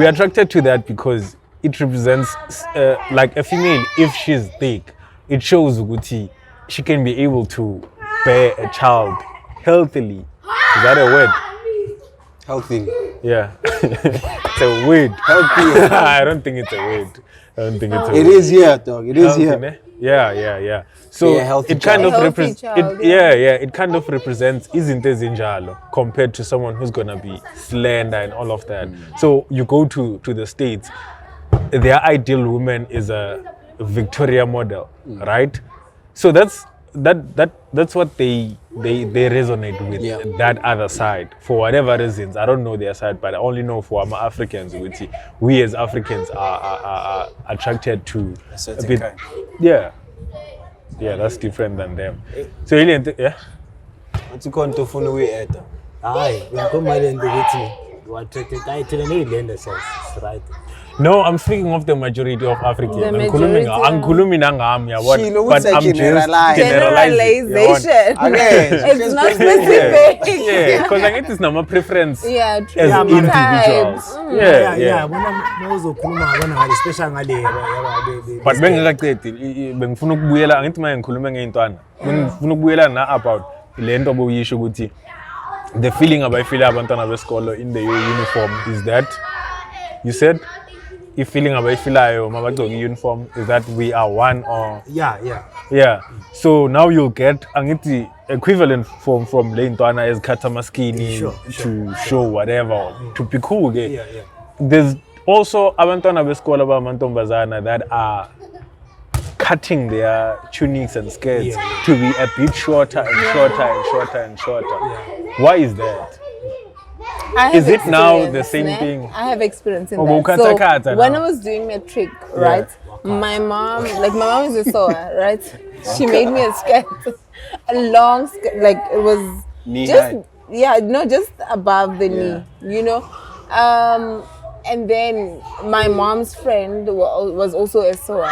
attracted to that because it represents like a female. If she's thick, it shows Guti she can be able to bear a child healthily. Is that a word? Healthy. Yeah. It's a word. Healthy. I don't think it's a word. I don't think it's a It word. is here, dog. It is Healthy, here. ne? Yeah. So Yeah, healthy it kind child. of Healthy represents child, it kind of represents izinto ezinjalo compared to someone who's gonna be slender and all of that. So you go to the States, their ideal woman is a Victoria model, right? So that's what they resonate with, Yeah. that other side for whatever reasons. I don't know their side, but I only know for Africans, we as Africans are attracted to A certain kind. yeah, that's different than them. So yeah. What's going to phone away at? Hayi, ngomali ukuthi you attracted to the Netherlands, right? No, I'm speaking of the majority of Africans. The Angikhulumi nangami, yabona. She knows But that I'm just generalize. generalizing. Generalization. Okay. It's not specific. Yeah, because I think it's not my preference Yeah, true. as Yeah, man. individuals. Types. Yeah. Bona uzokhuluma ngale special ngale But bengingaqedi bengifuna ukubuyela angithi manje ngikhulume ngeintwana. Bengifuna ukubuyela na about lento obuyisho ukuthi the feeling abayifeel abantwana besikolo in the uniform is that you said feeling abayifilayo mabagcoka uniform is that we are one or yeah. So now you'll get angithi equivalent from le ntwana ezikhatha amaskini to show whatever to be cool. Yeah. There's also abantwana besikolo abamantombazana that are cutting their tunics and skirts to be a bit shorter and shorter. Why is that? I have Is it now experience, the same ne? thing? I have experience in Oh, that. kata kata So when now. I was doing matric, right, my mom is a sewer, right? She made me a skirt, a long skirt, like it was Knee just high. just above the knee, you know. And then my mom's friend was also a sewer.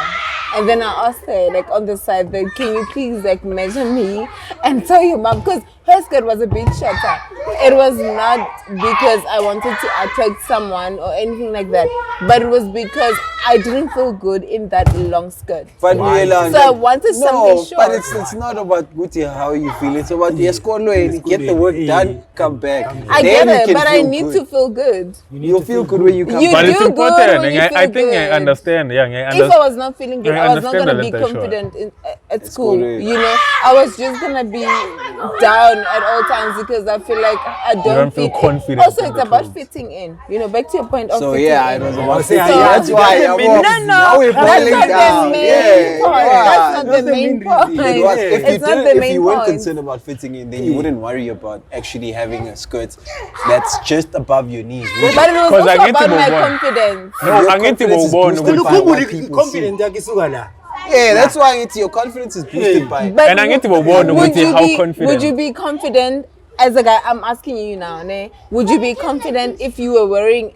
And then I asked her, like on the side, that can you please like measure me and tell your mom, because her skirt was a bit shorter. It was not because I wanted to attract someone or anything like that, but it was because I didn't feel good in that long skirt. But So I wanted something short. but it's not about Guti how you feel. It's about get the work done, come back. I Then get you it, can but I feel need good. to feel good. You'll feel good when you come You back. But it's do important. good when you I feel think I good. understand. Yeah, If I was not feeling good, I I was not understand gonna that be that's short. confident at school. correct. You know, I was just gonna be down at all times because I feel like I don't feel fit in. confident Also, in it's the about clothes. fitting in. You know, back to your point of So fitting yeah, in. it was about say, fitting. yeah, That's why. that's the main I'm reason. now we're That's boiling not down. the main Yeah, point. yeah. That's not the main point. It was, if It's you not the if main you weren't point. concerned about fitting in, then you wouldn't worry about actually having a skirt that's just above your knees. would you? But it was 'Cause I also get to about my move on. confidence. No, Your I get to confidence is move on. boosted With- by what people confident yakhe isuka la. Yeah, that's why your confidence is boosted by. But And I get to move on would with you how be, confident. Would you be confident as a guy? I'm asking you now, ne? Would you be confident if you were wearing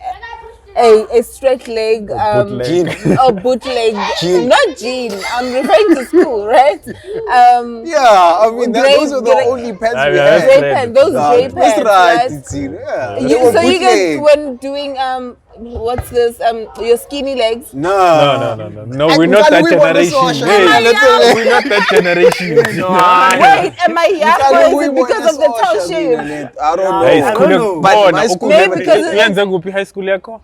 a straight leg, bootleg. Jean. or bootleg? Jean. Not jean. I'm referring to school, right? Yeah, I mean those are the Grey- only pants Ah, we yeah, had. that's Gray pants, those gray That's pants, right. right? It's, yeah. You, They were so you guys bootleg. when doing what's this your skinny legs? No, No, we're not that generation. Hey, we're not that generation. Wait, am I young or is it because of the tall shape? I don't High know. school know. But my school Maybe never because did. it's- Uyenze kuphi high school yakho?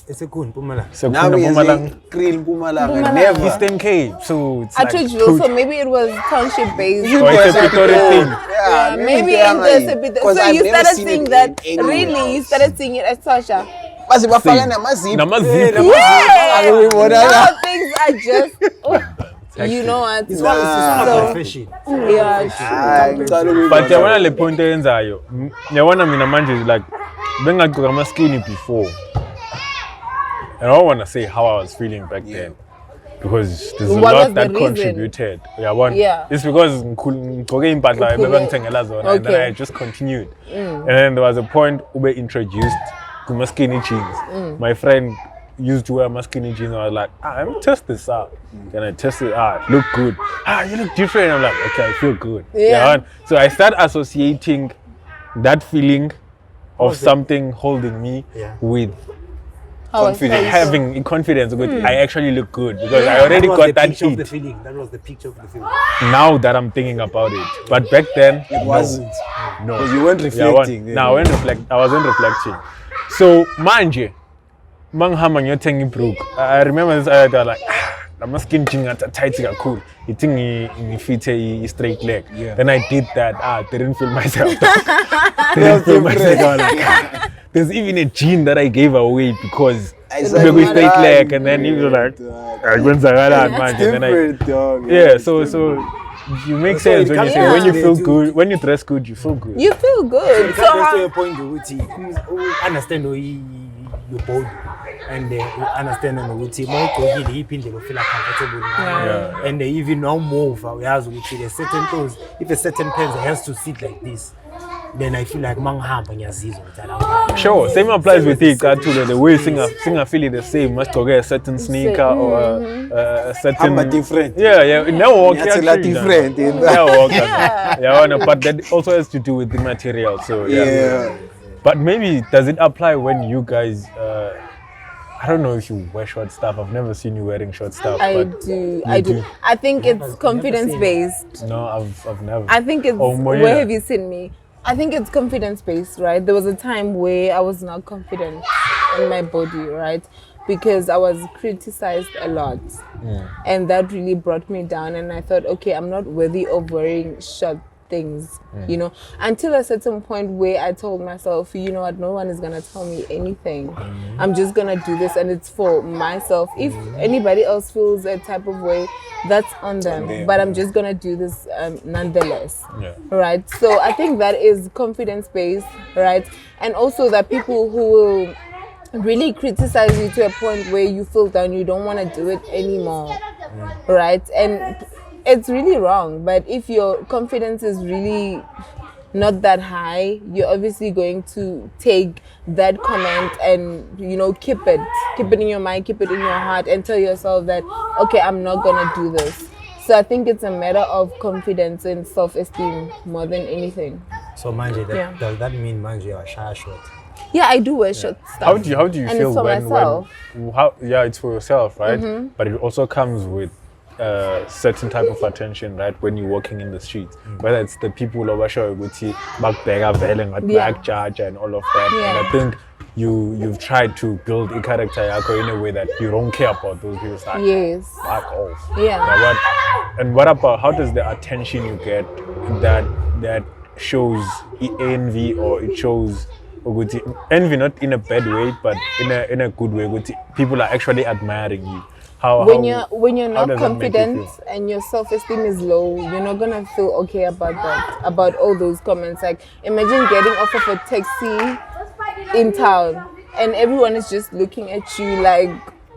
Esekuni Mpumalanga. Now Sekunda we Mpumalanga. say Green Pumalanga. Mpumalanga. Never. Eastern Cape. So it's I like told you, so maybe it was township based. You Oh, it's guys a have Pretoria to- thing. Yeah, Maybe they are in like- the bit. 'cause So I've you never started seen seeing it that in anywhere really? You else. started seeing it at Sasha? Basi bafaka Same. namazipho. Namazipho. Yeah. We want Now that. things are just. You know what? It's one So- fashion. Yeah, true. But yabona le point eyenzayo. Yabona mina manje is like bengagqoka ama skinny before. And I don't want to say how I was feeling back then. Because there's a What was lot the that reason? contributed. Yabona. Yeah. It's because ngigqoke impahla ebebengithengela zona and then Okay. I just continued. And then there was a point ube introduced to my skinny jeans. My friend used to wear my skinny jeans and I was like, let me test this out. Then I tested it out, look good. You look different. I'm like, okay, I feel good. Yeah. So I start associating that feeling of Okay. something holding me Yeah. with How I Confidence. felt. having confidence. Good. I actually look good because I That already was got the that picture of the heat. feeling. That was the picture of the feeling. Now that I'm thinking about it, but back then It wasn't. no. Because you weren't reflecting. No, I wasn't reflecting. So manje, manghama ngiyothenga ibrook. I remember this I was like, I'm skin jeans are tight kakhulu. Ithi ngifithe straight leg. Yeah. Then I did that. Didn't feel myself. Didn't feel myself. I was like, there's even a jean that I gave away because I we said, go straight "Ah, leg, and then you were like, It's and then I different, dog. yeah. So you make So sense it when you comes say down when you to feel the- good, when you dress good, you feel good. You feel good. It So comes to how, a point understand your body and understand ukuthi mawugqokile iphi indlela ofeel comfortable ngayo. Yeah. And even now move uyazi ukuthi there's certain clothes, if a certain pants has to sit like this, then I feel like mangihamba ngiyazizwa ukuthi Sure, same applies with it. Actually, the way singer feel it the same. Must go get a certain sneaker or a certain. Hamba different. Yeah, it never work. It's a lot different. Yeah, work. Yeah, but that also has to do with the material. So Yeah. But maybe does it apply when you guys? I don't know if you wear short stuff. I've never seen you wearing short stuff. I but do. you I do. do. I think it's never confidence seen based. No, I've never. I think it's Oh, Moyena. where have you seen me? I think it's confidence based, right? There was a time where I was not confident in my body, right? Because I was criticized a lot. And that really brought me down and I thought, okay, I'm not worthy of wearing short things, you know, until a certain point where I told myself, you know what, no one is gonna tell me anything. I'm just gonna do this and it's for myself. If anybody else feels a type of way, that's on them. But I'm just gonna do this nonetheless. Yeah. Right? So I think that is confidence based, right? And also that people who will really criticize you to a point where you feel down, you don't want to do it anymore, right? And it's really wrong. But if your confidence is really not that high, you're obviously going to take that comment and, you know, keep it in your mind, keep it in your heart, and tell yourself that, okay, I'm not gonna do this. So I think it's a matter of confidence and self-esteem more than anything. So manje, Yeah. does that mean manje you are shy short? Yeah, I do wear short stuff. How do you and feel it's for myself. it's for yourself, right? But it also comes with certain type of attention, right? When you're walking in the streets, whether it's the people over show back charge and all of that. Yeah. And I think you've tried to build a character in a way that you don't care about those people. Like, Yes. fuck off. Yeah. What about how does the attention you get that shows envy, or it shows envy, not in a bad way but in a good way, people are actually admiring you? When you're how not does that make you confident feel? and your self-esteem is low, you're not gonna feel okay about that, about all those comments. Like, imagine getting off of a taxi in town and everyone is just looking at you like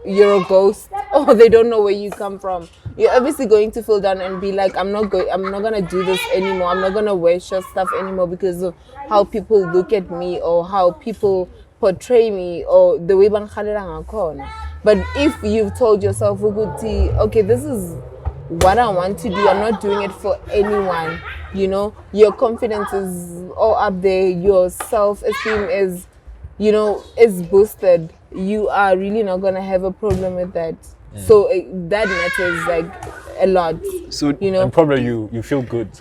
you're a ghost, or they don't know where you come from. You're obviously going to feel down and be like, I'm not gonna do this anymore. I'm not gonna wear short stuff anymore because of how people look at me or how people portray me or the way bangkhalela ngakhona. But if you've told yourself, okay, this is what I want to do, I'm not doing it for anyone, you know, your confidence is all up there, your self-esteem is, you know, is boosted, you are really not going to have a problem with that. So that matters like a lot. So, you know, and probably you feel good,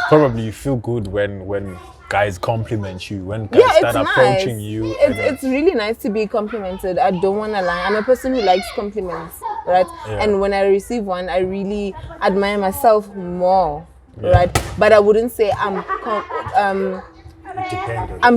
probably you feel good when guys compliment you, when guys start approaching you. It's really nice to be complimented. I don't want to lie. I'm a person who likes compliments, right? Yeah. And when I receive one, I really admire myself more, right? But I wouldn't say I'm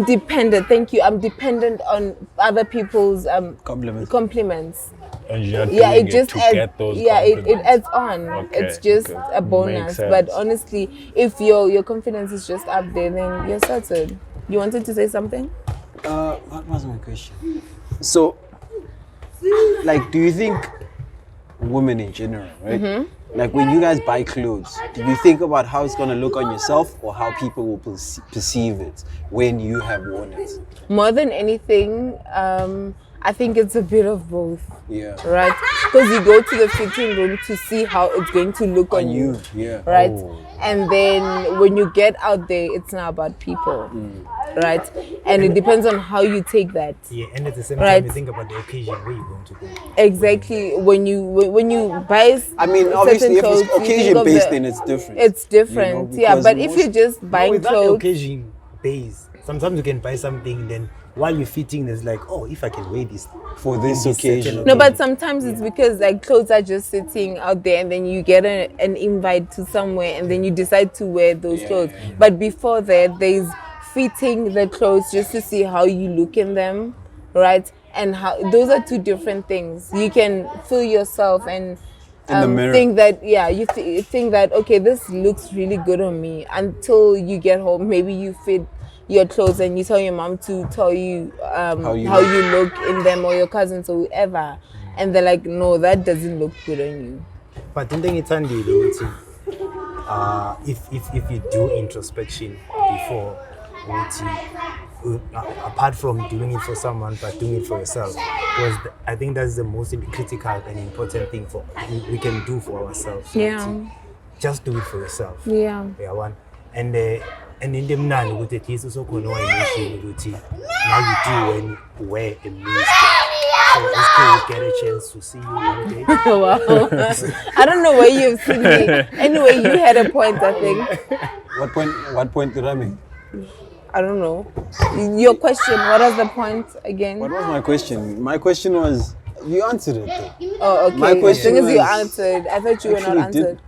dependent. Thank you. I'm dependent on other people's compliments. And you're not Yeah, doing it just to adds, get those it adds on. Okay, It's just okay. a bonus. Makes sense. But honestly, if your confidence is just up there, then you're sorted. You wanted to say something? What was my question? So, like, do you think women in general, right? Like, when you guys buy clothes, do you think about how it's gonna look on yourself or how people will perceive it when you have worn it? More than anything, I think it's a bit of both. Yeah. Right? Because you go to the fitting room to see how it's going to look on you. Yeah. Right? Oh. And then when you get out there, it's not about people. Right? And it depends on how you take that. Yeah, and at the same Right. time, you think about the occasion where you're going to go. Exactly. When you buy I mean, obviously, if clothes, it's you think occasion of based, then it's different. It's different. You know, Yeah, because but if you're just buying Without the clothes, occasion base, sometimes you can buy something, then while you're fitting, there's like, oh, if I can wear this For this in certain occasion. no, but sometimes it's because like clothes are just sitting out there and then you get an invite to somewhere and then you decide to wear those clothes. But before that, there's fitting the clothes just to see how you look in them, right? And how those are two different things. You can feel yourself and In the mirror. think that you think that okay, this looks really good on me until you get home. Maybe you fit your clothes and you tell your mom to tell you how you look in them, or your cousins or whoever, and they're like, no, that doesn't look good on you. But in the if you do introspection before, apart from doing it for someone, but doing it for yourself, I think that's the most critical and important thing we can do for ourselves. Just do it for yourself. Yeah. One. And in the mnani with it is also now you do when you wear a miniskirt. So it's cool you get a chance to see you one day. Wow. I don't know where you've seen me. Anyway, you had a point, I think. What point did I make? I don't know. Your question, what was the point again? What was my question? My question was, you answered it though. Oh, okay. My question as soon as you was- answered, I thought you were not Actually, answered.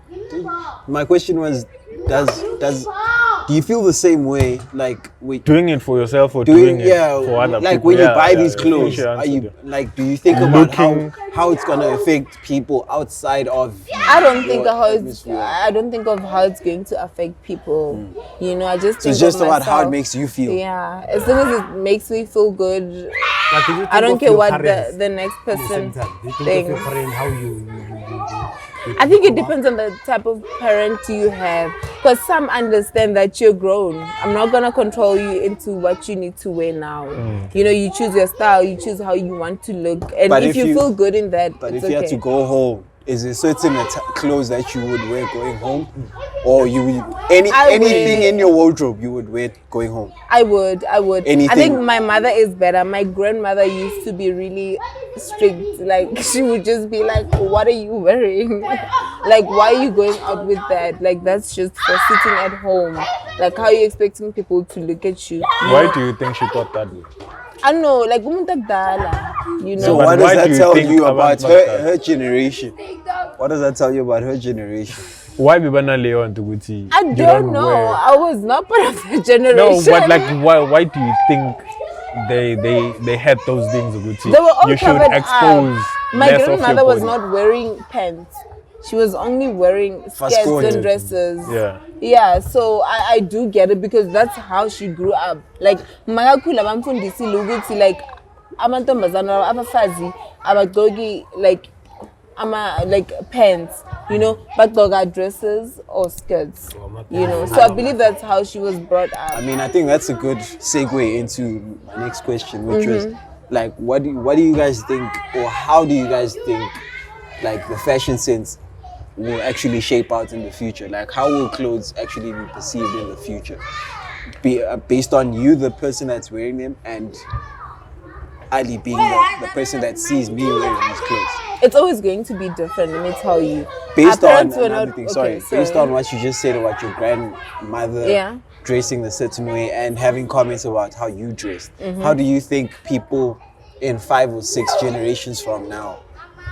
My question was, do you feel the same way, like Doing it for yourself or doing it for other like people? when you Yeah, buy yeah, these yeah. clothes, Finish your are you answer. like, do you think about Looking- how it's gonna affect people outside of? I don't think your of how it's. atmosphere? I don't think of how it's going to affect people. You know, I just. So think it's just of about how it myself. makes you feel. Yeah, as long as it makes me feel good, But do you I think don't of care your what parents the next at the same person time? Do you think of thinks. your parents, how you I think it depends on the type of parent you have. Because some understand that you're grown. I'm not going to control you into what you need to wear now. You know, you choose your style, you choose how you want to look. And But if you feel good in that, But it's if you okay. had to go home is there certain clothes that you would wear going home, or you would anything in your wardrobe you would wear going home? I would. Anything. I think my mother is better. My grandmother used to be really strict. Like she would just be like, "What are you wearing? Like, why are you going out with that? Like, that's just for sitting at home. Like, how are you expecting people to look at you?" Why do you think she thought that way? I don't know, like umuntu akudala, you know. So But what does why that do you tell think you about that? her generation? What does that tell you about her generation? Why Bibana Leon to Gucci? I don't know. I was not part of the generation. No, but like, why do you think they had those things, Gucci? They were all you should covered expose up. My less of your grandmother was body. not wearing pants. She was only wearing skirts Fascinating. and dresses. Yeah. Yeah, so I do get it because that's how she grew up. Like, makakula bamfundisi ukuthi like amantombazana abafazi abagqoki like pants, you know, bagqoka dresses or skirts, you know. So I believe that's how she was brought up. I mean, I think that's a good segue into my next question, which was like, what do you guys think, or how do you guys think, like, the fashion sense will actually shape out in the future? Like, how will clothes actually be perceived in the future, based on you, the person that's wearing them, and Ali being the person that sees me wearing these clothes? It's always going to be different, let me tell you. Based Our on parents were another not- thing, okay, based on what you just said about your grandmother dressing a certain way and having comments about how you dressed, how do you think people in 5 or 6 generations from now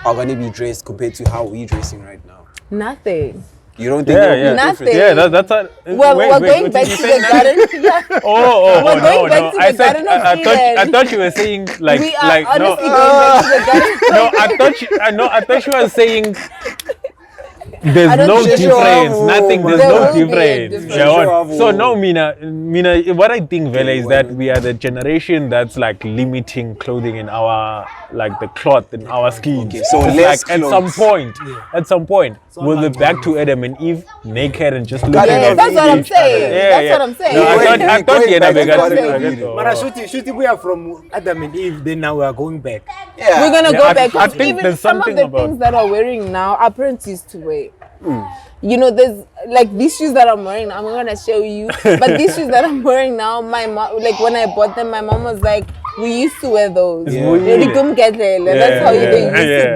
are going to be dressed compared to how we're dressing right now? Nothing. You don't think Yeah, there will be yeah. a difference? Nothing. Yeah, that's a, Well, we're going what back did to you say the now? garden. Yeah. Oh, We're going no. back to I the said, Garden of I Eden. thought you were saying like, We are like honestly no, going back to the garden. no. I thought you were saying I there's don't no think difference. so. Nothing. There's There no will be a difference. difference. Yeah, what? So Sure. no, Mina. What I think, Vela, is that we are the generation that's like limiting clothing in our like the cloth in our skins. Okay, so It's less like clothes. at some point, we'll be back to Adam and Eve naked and just looking Garden Yeah, of at that's what I'm each other. saying. That's what I'm saying. No, I thought Going yeah, back to because Garden of I get Eden. to- Mara, shoot, we are from Adam and Eve, then now we are going back. Yeah. We're gonna Yeah, go I- back. I 'Cause think even there's some of something the about- things that are wearing now, our parents used to wear. You know, there's like these shoes that I'm wearing. I'm gonna show you, but these shoes that I'm wearing now, my mom, like when I bought them, my mom was like, "We used to wear those. Yeah. Really come get there." That's how Yeah, they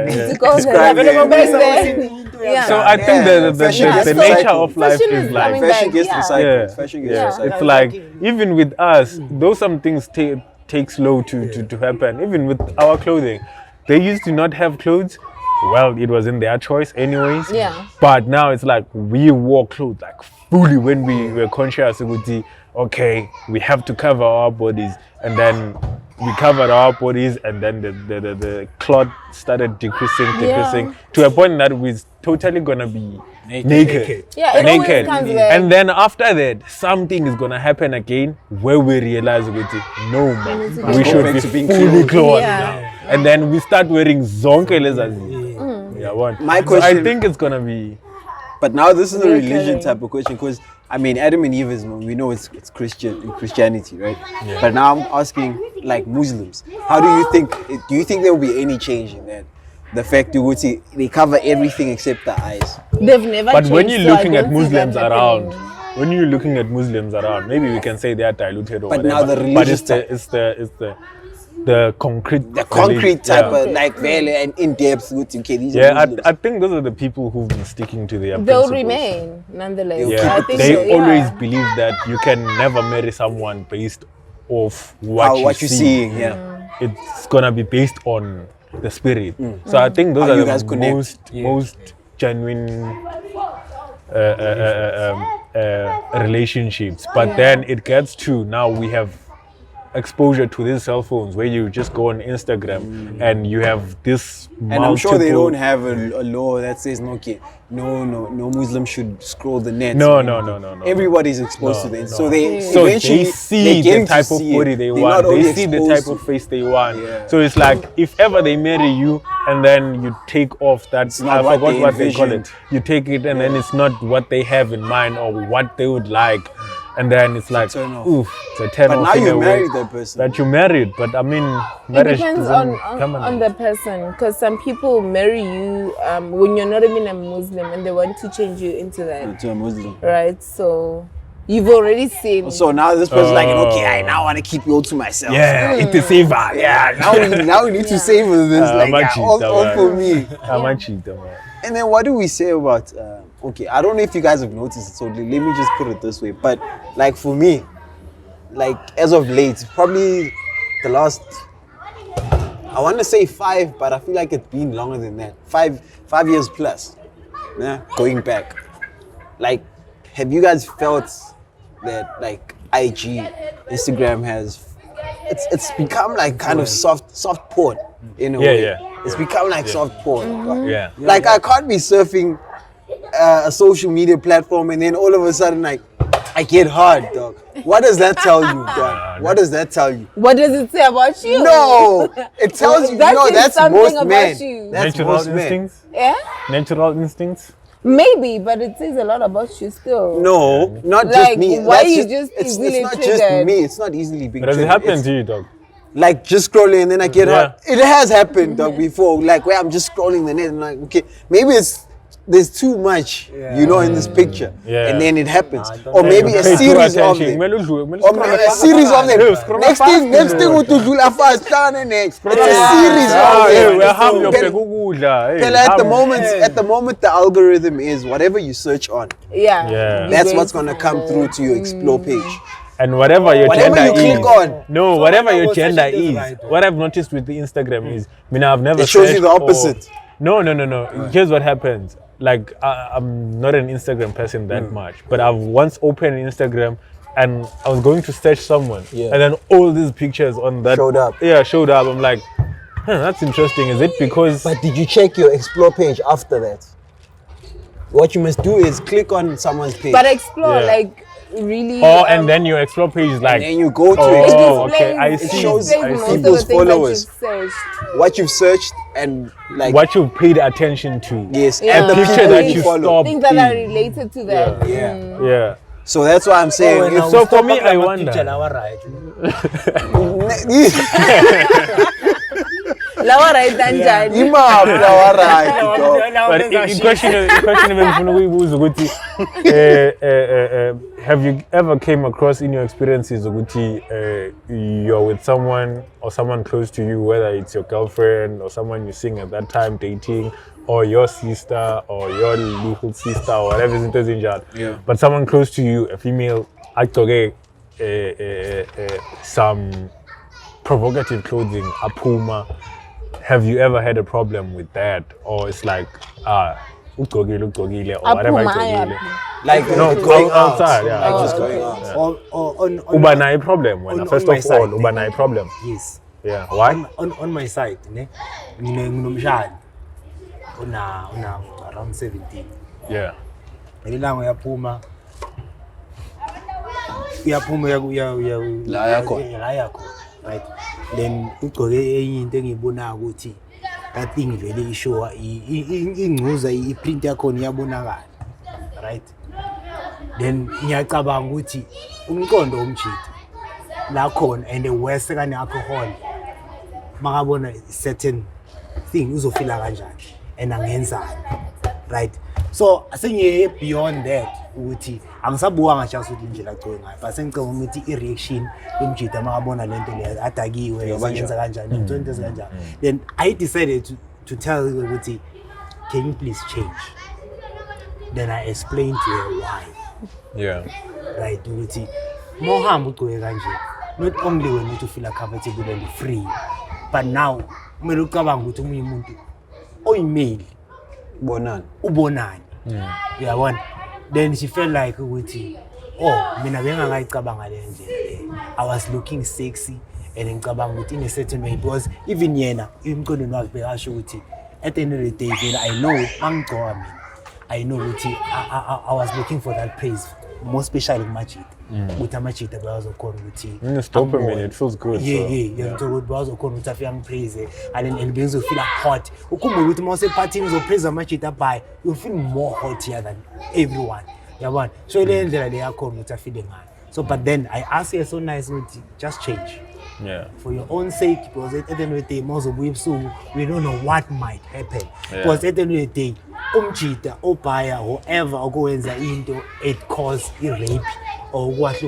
used yeah. to call them. Describe Back them. then. Yeah. So I think Fashion gets the recycled. nature of life Fashion is is like coming Fashion back, gets yeah. recycled. Yeah. Fashion gets Yeah, recycled. it's like even with us, though some things take slow to happen. Even with our clothing, they used to not have clothes. Well, it was in their choice, anyways. Yeah. But now it's like we wore clothes like fully when we were conscious. Okay, we have to cover our bodies, and then we covered our bodies, and then the cloth started decreasing to a point that we're totally gonna be naked. Yeah, it always Naked. comes back. And then after that, something is gonna happen again where we realize no man, to we be should back be to being fully clothed. Yeah. And then we start wearing zonke lezazi. Yeah, one. My So I question- think it's gonna be But now this is a Real religion coloring. type of question, because I mean, Adam and Eve is, we know it's Christianity, right? But now I'm asking, like, Muslims, how do you think? Do you think there will be any change in that? The fact you would see they cover everything except the eyes. They've never. but when changed, you're so I looking don't at see that Muslims around, happening. maybe we can say they are diluted or But whatever. now the but religious it's the concrete The concrete type yeah. of, like, very and in depth. Okay, these are Yeah, Muslims. I think those are the people who've been sticking to their They'll principles. remain nonetheless. Yeah, I think they so, yeah. always believe that you can never marry someone based off what What you you're see. seeing, yeah. It's gonna be based on the spirit. So I think those How are you the guys connect. most genuine relationships. But then it gets to now we have exposure to these cell phones where you just go on Instagram and you have this And I'm sure they multiple- don't have a law that says no Muslim should scroll the net. No, or no, anything. no, no, no. Everybody's exposed to No, that. no. So they So eventually they see they're the getting to type of see body it. they They're want. not They only see the exposed type of to- face they want. Yeah. So it's like if ever they marry you and then you take off that, not I what forgot they what they call envisioned. it. You take it and then it's not what they have in mind or what they would like. and then it's like, turn off. oof, it's a turn But off. now in you a way married that person. that you married, but I mean, It marriage depends doesn't on come on the person, because some people marry you when you're not even a Muslim and they want to change you into that, To a Muslim. right? So you've already seen. So now this person's like, okay, I now want to keep you all to myself. Yeah, it's a saver. Yeah, now we need to savor this. I'm Like, a cheater, all man. for me. I'm a cheater, man. And then what do we say about, okay, I don't know if you guys have noticed it, so let me just put it this way. But like for me, like as of late, probably the last, I want to say 5, but I feel like it's been longer than that. 5 years plus, yeah, going back. Like, have you guys felt that like IG, Instagram has, it's become like kind of soft porn in a way. Yeah. It's become like soft porn. Yeah. Like I can't be surfing a social media platform and then all of a sudden like I get hard, dog. What does that tell you, dog? What does that tell you? What does it say about you? No, it tells you. That No, says that's something most about men. you. That's Natural most men. instincts. Yeah, Natural instincts. maybe, but it says a lot about you still. No, not Like, just me. why That's you it's easily not just triggered? me. It's not easily being But does it triggered. happen It's to you, dog? like just scrolling and then I get Yeah. hard. It has happened, dog, before. Like where I'm just scrolling the net and like, okay, maybe there's too much, you know, in this picture, Yeah. and then it happens, don't or know. maybe a Pay too series of attention. them. Or Or a series of them. Next thing with Dudula fast down and next. It's a series of them. At the moment, the algorithm is whatever you search on. Yeah. Yeah. You're That's going what's to gonna find come it. through to your explore page. And whatever your Whatever gender you is, click on. no, So whatever now your we're gender searching this is, right. what I've noticed with the Instagram is, I've never It shows you searched the opposite. No. Here's what happens. Like, I'm not an Instagram person that much, but I've once opened Instagram and I was going to search someone, and then all these pictures on that Showed up. Yeah, showed up. I'm like, that's interesting. Is it because? But did you check your explore page after that? What you must do is click on someone's page. But explore, Yeah. like, really. And then your explore page is like, and then you go to oh, explore. okay, I It see. shows displays I most see. of the people's things that followers. you've searched. What you've searched and like What you've paid attention to. yes, Yeah. and the Picture people that you you follow. stop. Things that are related to that. Yeah. Yeah. So that's why I'm saying. if- So for me, I wonder. Lawa right and Imam, alright, dog. But in question have you ever came across in your experiences you're with someone or someone close to you, whether it's your girlfriend or someone you're seeing at that time dating, or your sister or your little sister or whatever it is, Yeah. but someone close to you, a female, actually some provocative clothing, a puma. Have you ever had a problem with that, or it's like ugqokile or whatever ugqokile? Like No, going outside, yeah. Like just going out. On Uba na a problem when on first my of all, side, uba na a problem. yes. Yeah, why? On my side, ne, nginomshado una around 17. Yeah. Ngelilanga uyaphuma La yakhona. la yakho, right? Then ugcoke enye into engiyibona ukuthi that thing vele ishow ingcuza iprint yakho iyabonakala, right? Then ngiyacabanga ukuthi umqondo omjida la khona and the worst kane alcohol makabona certain thing uzofila kanjani and angenzani, right? So asengiye beyond that ukuthi angisabuka just ukuthi indlela agcoke ngayo, but sengicabanga ukuthi i-reaction yomjida makabona lento leyo adakiwe senza kanjani into kanjani. Then I decided to tell her ukuthi, can you please change? Then I explained to her why. Yeah. Right, ukuthi mohamba ugcoke kanje, not only when you feel comfortable and free, but now kumele ucabanga ukuthi umunye umuntu oyimale Bonani. ubonani. Uyabona? Then she felt like ukuthi mina bengangayicabanga le ndlela. I was looking sexy and ngicabanga ukuthi in a certain way, because even yena imqondweni wakhe bekasho ukuthi at the end of the day vele I know mangigcoka mina, I know ukuthi I was looking for that praise, more especially kumajita. Ukuthi amajita bayazokhona ukuthi Stop a minute, it feels good. yeah, so ukuthi bayazokhona ukuthi afike angipraise and bengizofila hot. Ukhumbula ukuthi mase partying uzopraise amajita by, you feel more hotier than everyone. Yabona? So le ndlela le yakhona ukuthi afile ngayo. So, but then I ask her so nice, just change. Yeah. For your own sake, because at the end of the day, most of we don't know what might happen. Yeah. Because at the end of the day, umjita, opaya, whoever, or go into it cause rape or what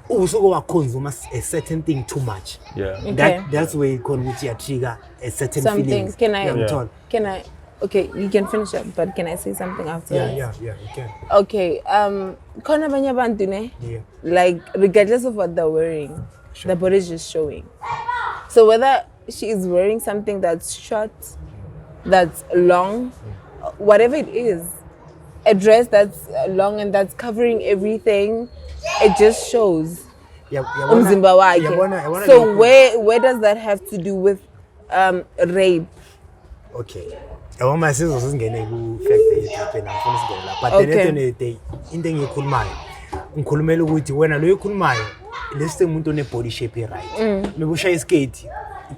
also go consume a certain thing too much. Yeah. Okay. That's where you can trigger a certain Something. feelings. Can I? Okay, you can finish up, but can I say something afterwards? Yeah, you can. Okay. Kona banya bantu ne? Yeah. Like regardless of what they're wearing, the body is just showing. So whether she is wearing something that's short, that's long, whatever it is, a dress that's long and that's covering everything, it just shows. Umzimba wake. So where does that have to do with rape? Okay. I want my sister to get a factor but then at the end of the day, in the Kulmelo with when I look Kulmayo, let's say Muntone body shape right. Maybe skate,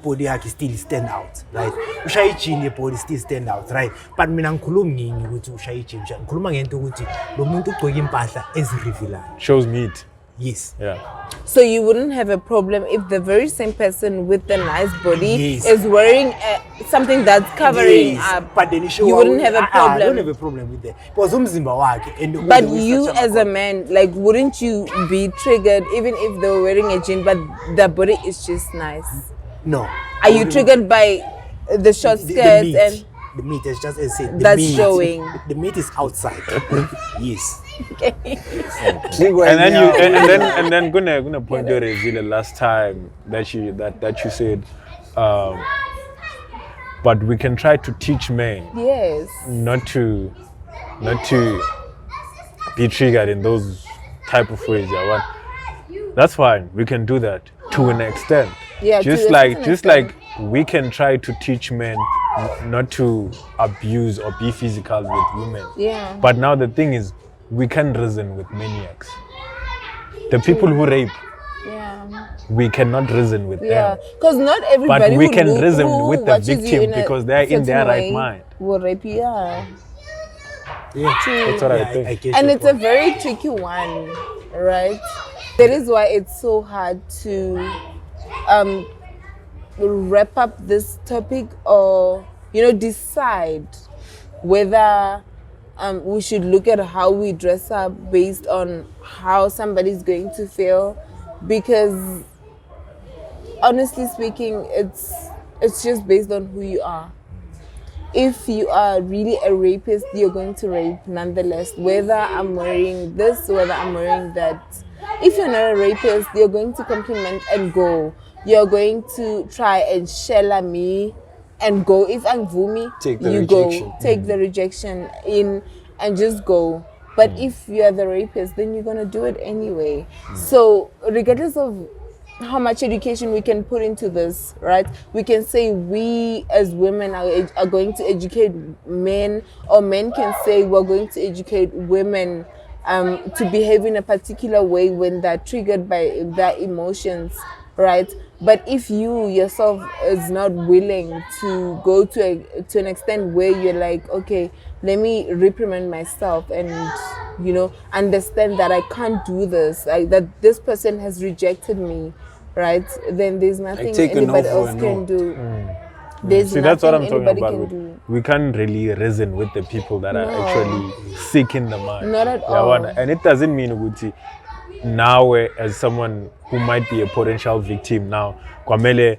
body still stand out, right? Ushai chin your body still stand out, right? But Minan Kulumi with Ushai chin, Kulumang to Uti, Lomuntu Koyim Pasa is revealer. Shows meat. Yes. Yeah. So you wouldn't have a problem if the very same person with the nice body is wearing something that's covering up. But then you wouldn't have a problem. I don't have a problem with that. But you as a man, like, wouldn't you be triggered even if they were wearing a jean, but the body is just nice? No. Are you triggered by the short skirt and the meat is just as it. That's showing. The meat is outside. Yes. Okay. and then gonna point your the last time that you said, but we can try to teach men. Yes. Not to be triggered in those type of ways. Yeah, that's fine. We can do that to an extent. Yeah. Just like we can try to teach men not to abuse or be physical with women. Yeah. But now the thing is, we can reason with maniacs. The people who rape, we cannot reason with them. Because not everybody. But we can reason with the victim because they are in their right mind. Will rape you. Yeah. That's what I think. And it's a very tricky one, right? That is why it's so hard to wrap up this topic or decide whether we should look at how we dress up based on how somebody's going to feel, because honestly speaking, it's just based on who you are. If you are really a rapist, you're going to rape nonetheless, whether I'm wearing this, whether I'm wearing that. If you're not a rapist, you're going to compliment and go. You're going to try and shella me and go. If I'm vumi, you go. Take the rejection in and just go. But if you're the rapist, then you're going to do it anyway. So regardless of how much education we can put into this, right? We can say we as women are going to educate men, or men can say we're going to educate women to behave in a particular way when they're triggered by their emotions, right? But if you yourself is not willing to go to an extent where you're like, okay, let me reprimand myself and understand that I can't do this, that this person has rejected me, right? Then there's nothing anybody else can do. There's See, that's what I'm talking anybody about. can do. We can't really reason with the people that are actually sick in the mind. Not at all. And it doesn't mean Uguti now as someone who might be a potential victim now, Kwamele,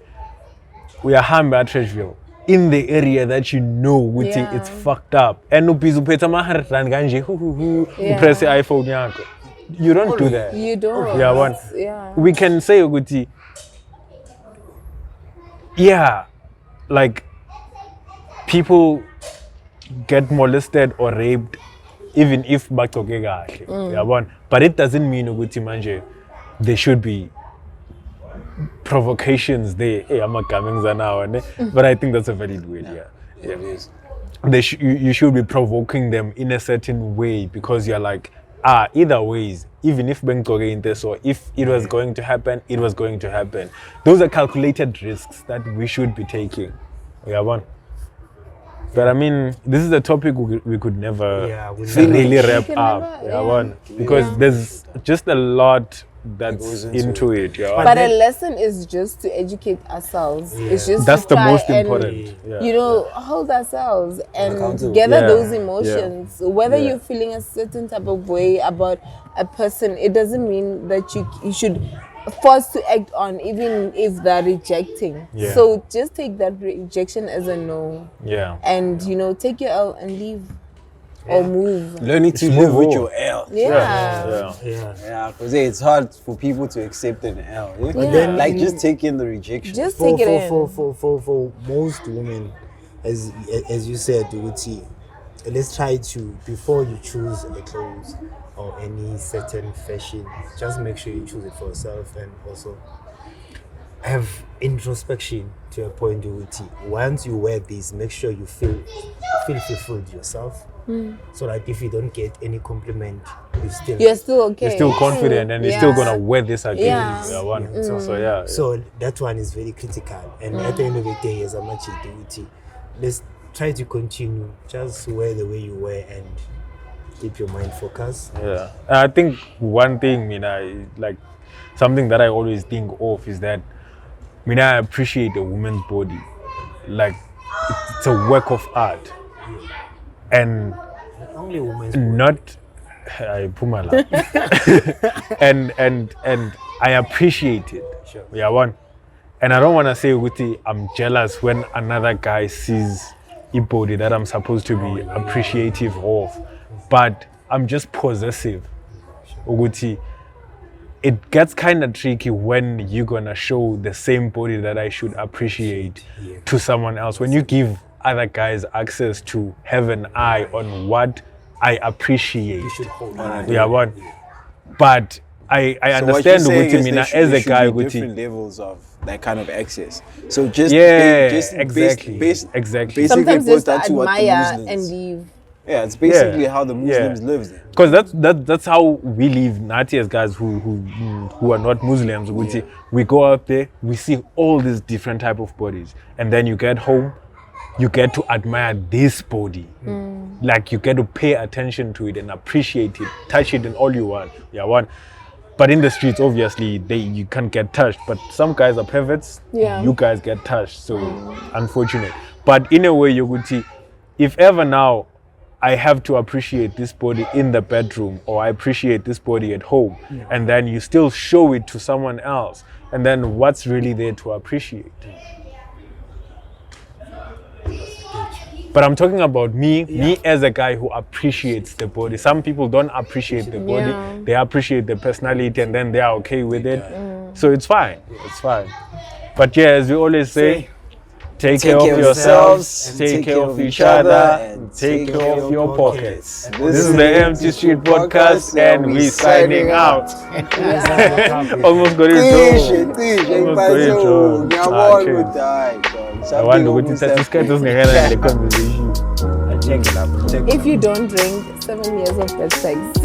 we are harmed at Trashville in the area that Uguti, it's fucked up. And upizu peta mahar ganje press the iPhone yako. You don't do that. You don't. Yeah. We can say Uguti, like people get molested or raped even if bagcoke kahle. But it doesn't mean ukuthi manje there should be provocations there. But I think that's a valid word. You should be provoking them in a certain way, because you're like, either ways, even if Bangkok in this, or if it was going to happen, it was going to happen. Those are calculated risks that we should be taking. But I mean, this is a topic we could never we really wrap can up. never, Because there's just a lot that's goes into it. But a lesson is just to educate ourselves. It's just That's to the try most and, important. you know, hold ourselves and Accountable. gather Yeah. those emotions. Whether Yeah. you're feeling a certain type of way about a person, it doesn't mean that you should force to act on, even if they're rejecting. Yeah. So just take that rejection as a no, Yeah. and you know, take your L and leave or move. Learning to It's live with move your L. Yeah. Yeah, because it's hard for people to accept an L. Yeah? But then- like just take in the rejection. Just for, take it for, in. for most women, as you said, Uti, let's try to, before you choose a clothes or any certain fashion, just make sure you choose it for yourself, and also have introspection to a point, Uti. Once you wear this, make sure you feel fulfilled yourself. So that if you don't get any compliment, You're still okay. You're still confident and you're still gonna wear this again. Yeah. So that one is very critical. And at the end of the day, as a much duty, let's try to continue. Just wear the way you wear and keep your mind focused. Yeah. I think one thing, like something that I always think of is that I appreciate a woman's body. Like it's a work of art. And Only women's not I put my lap. and I appreciate it. Sure. Yeah, one. And I don't want to say Uti, I'm jealous when another guy sees a body that I'm supposed to be appreciative of, but I'm just possessive. Uguti, it gets kind of tricky when you're gonna show the same body that I should appreciate to someone else. When you give other guys access to have an eye on what I appreciate. You should hold Yeah, one. But I understand Uguti as a guy, different levels of that kind of access. So just exactly. basically Sometimes boils just down to what the admire Muslims. and leave. Yeah, it's basically how the Muslims live there. Because that's how we live. Not as guys who are not Muslims. We go out there, we see all these different type of bodies, and then you get home, you get to admire this body. Like you get to pay attention to it and appreciate it, touch it, and all you want. Yeah, one. But in the streets, obviously, you can't get touched. But some guys are perverts. Yeah. You guys get touched. So unfortunate. But in a way, you would see, if ever now I have to appreciate this body in the bedroom, or I appreciate this body at home, and then you still show it to someone else, and then what's really there to appreciate? But I'm talking about me as a guy who appreciates the body. Some people don't appreciate the body. Yeah. They appreciate the personality, and then they are okay with it. So it's fine. It's fine. But yeah, as we always say, take care of yourselves, take care of each other, and take care of your pockets. This is the Empty Street Podcast, and we're signing out. Almost got it wrong. I wonder what is that conversation. If you don't drink, 7 years of bad sex.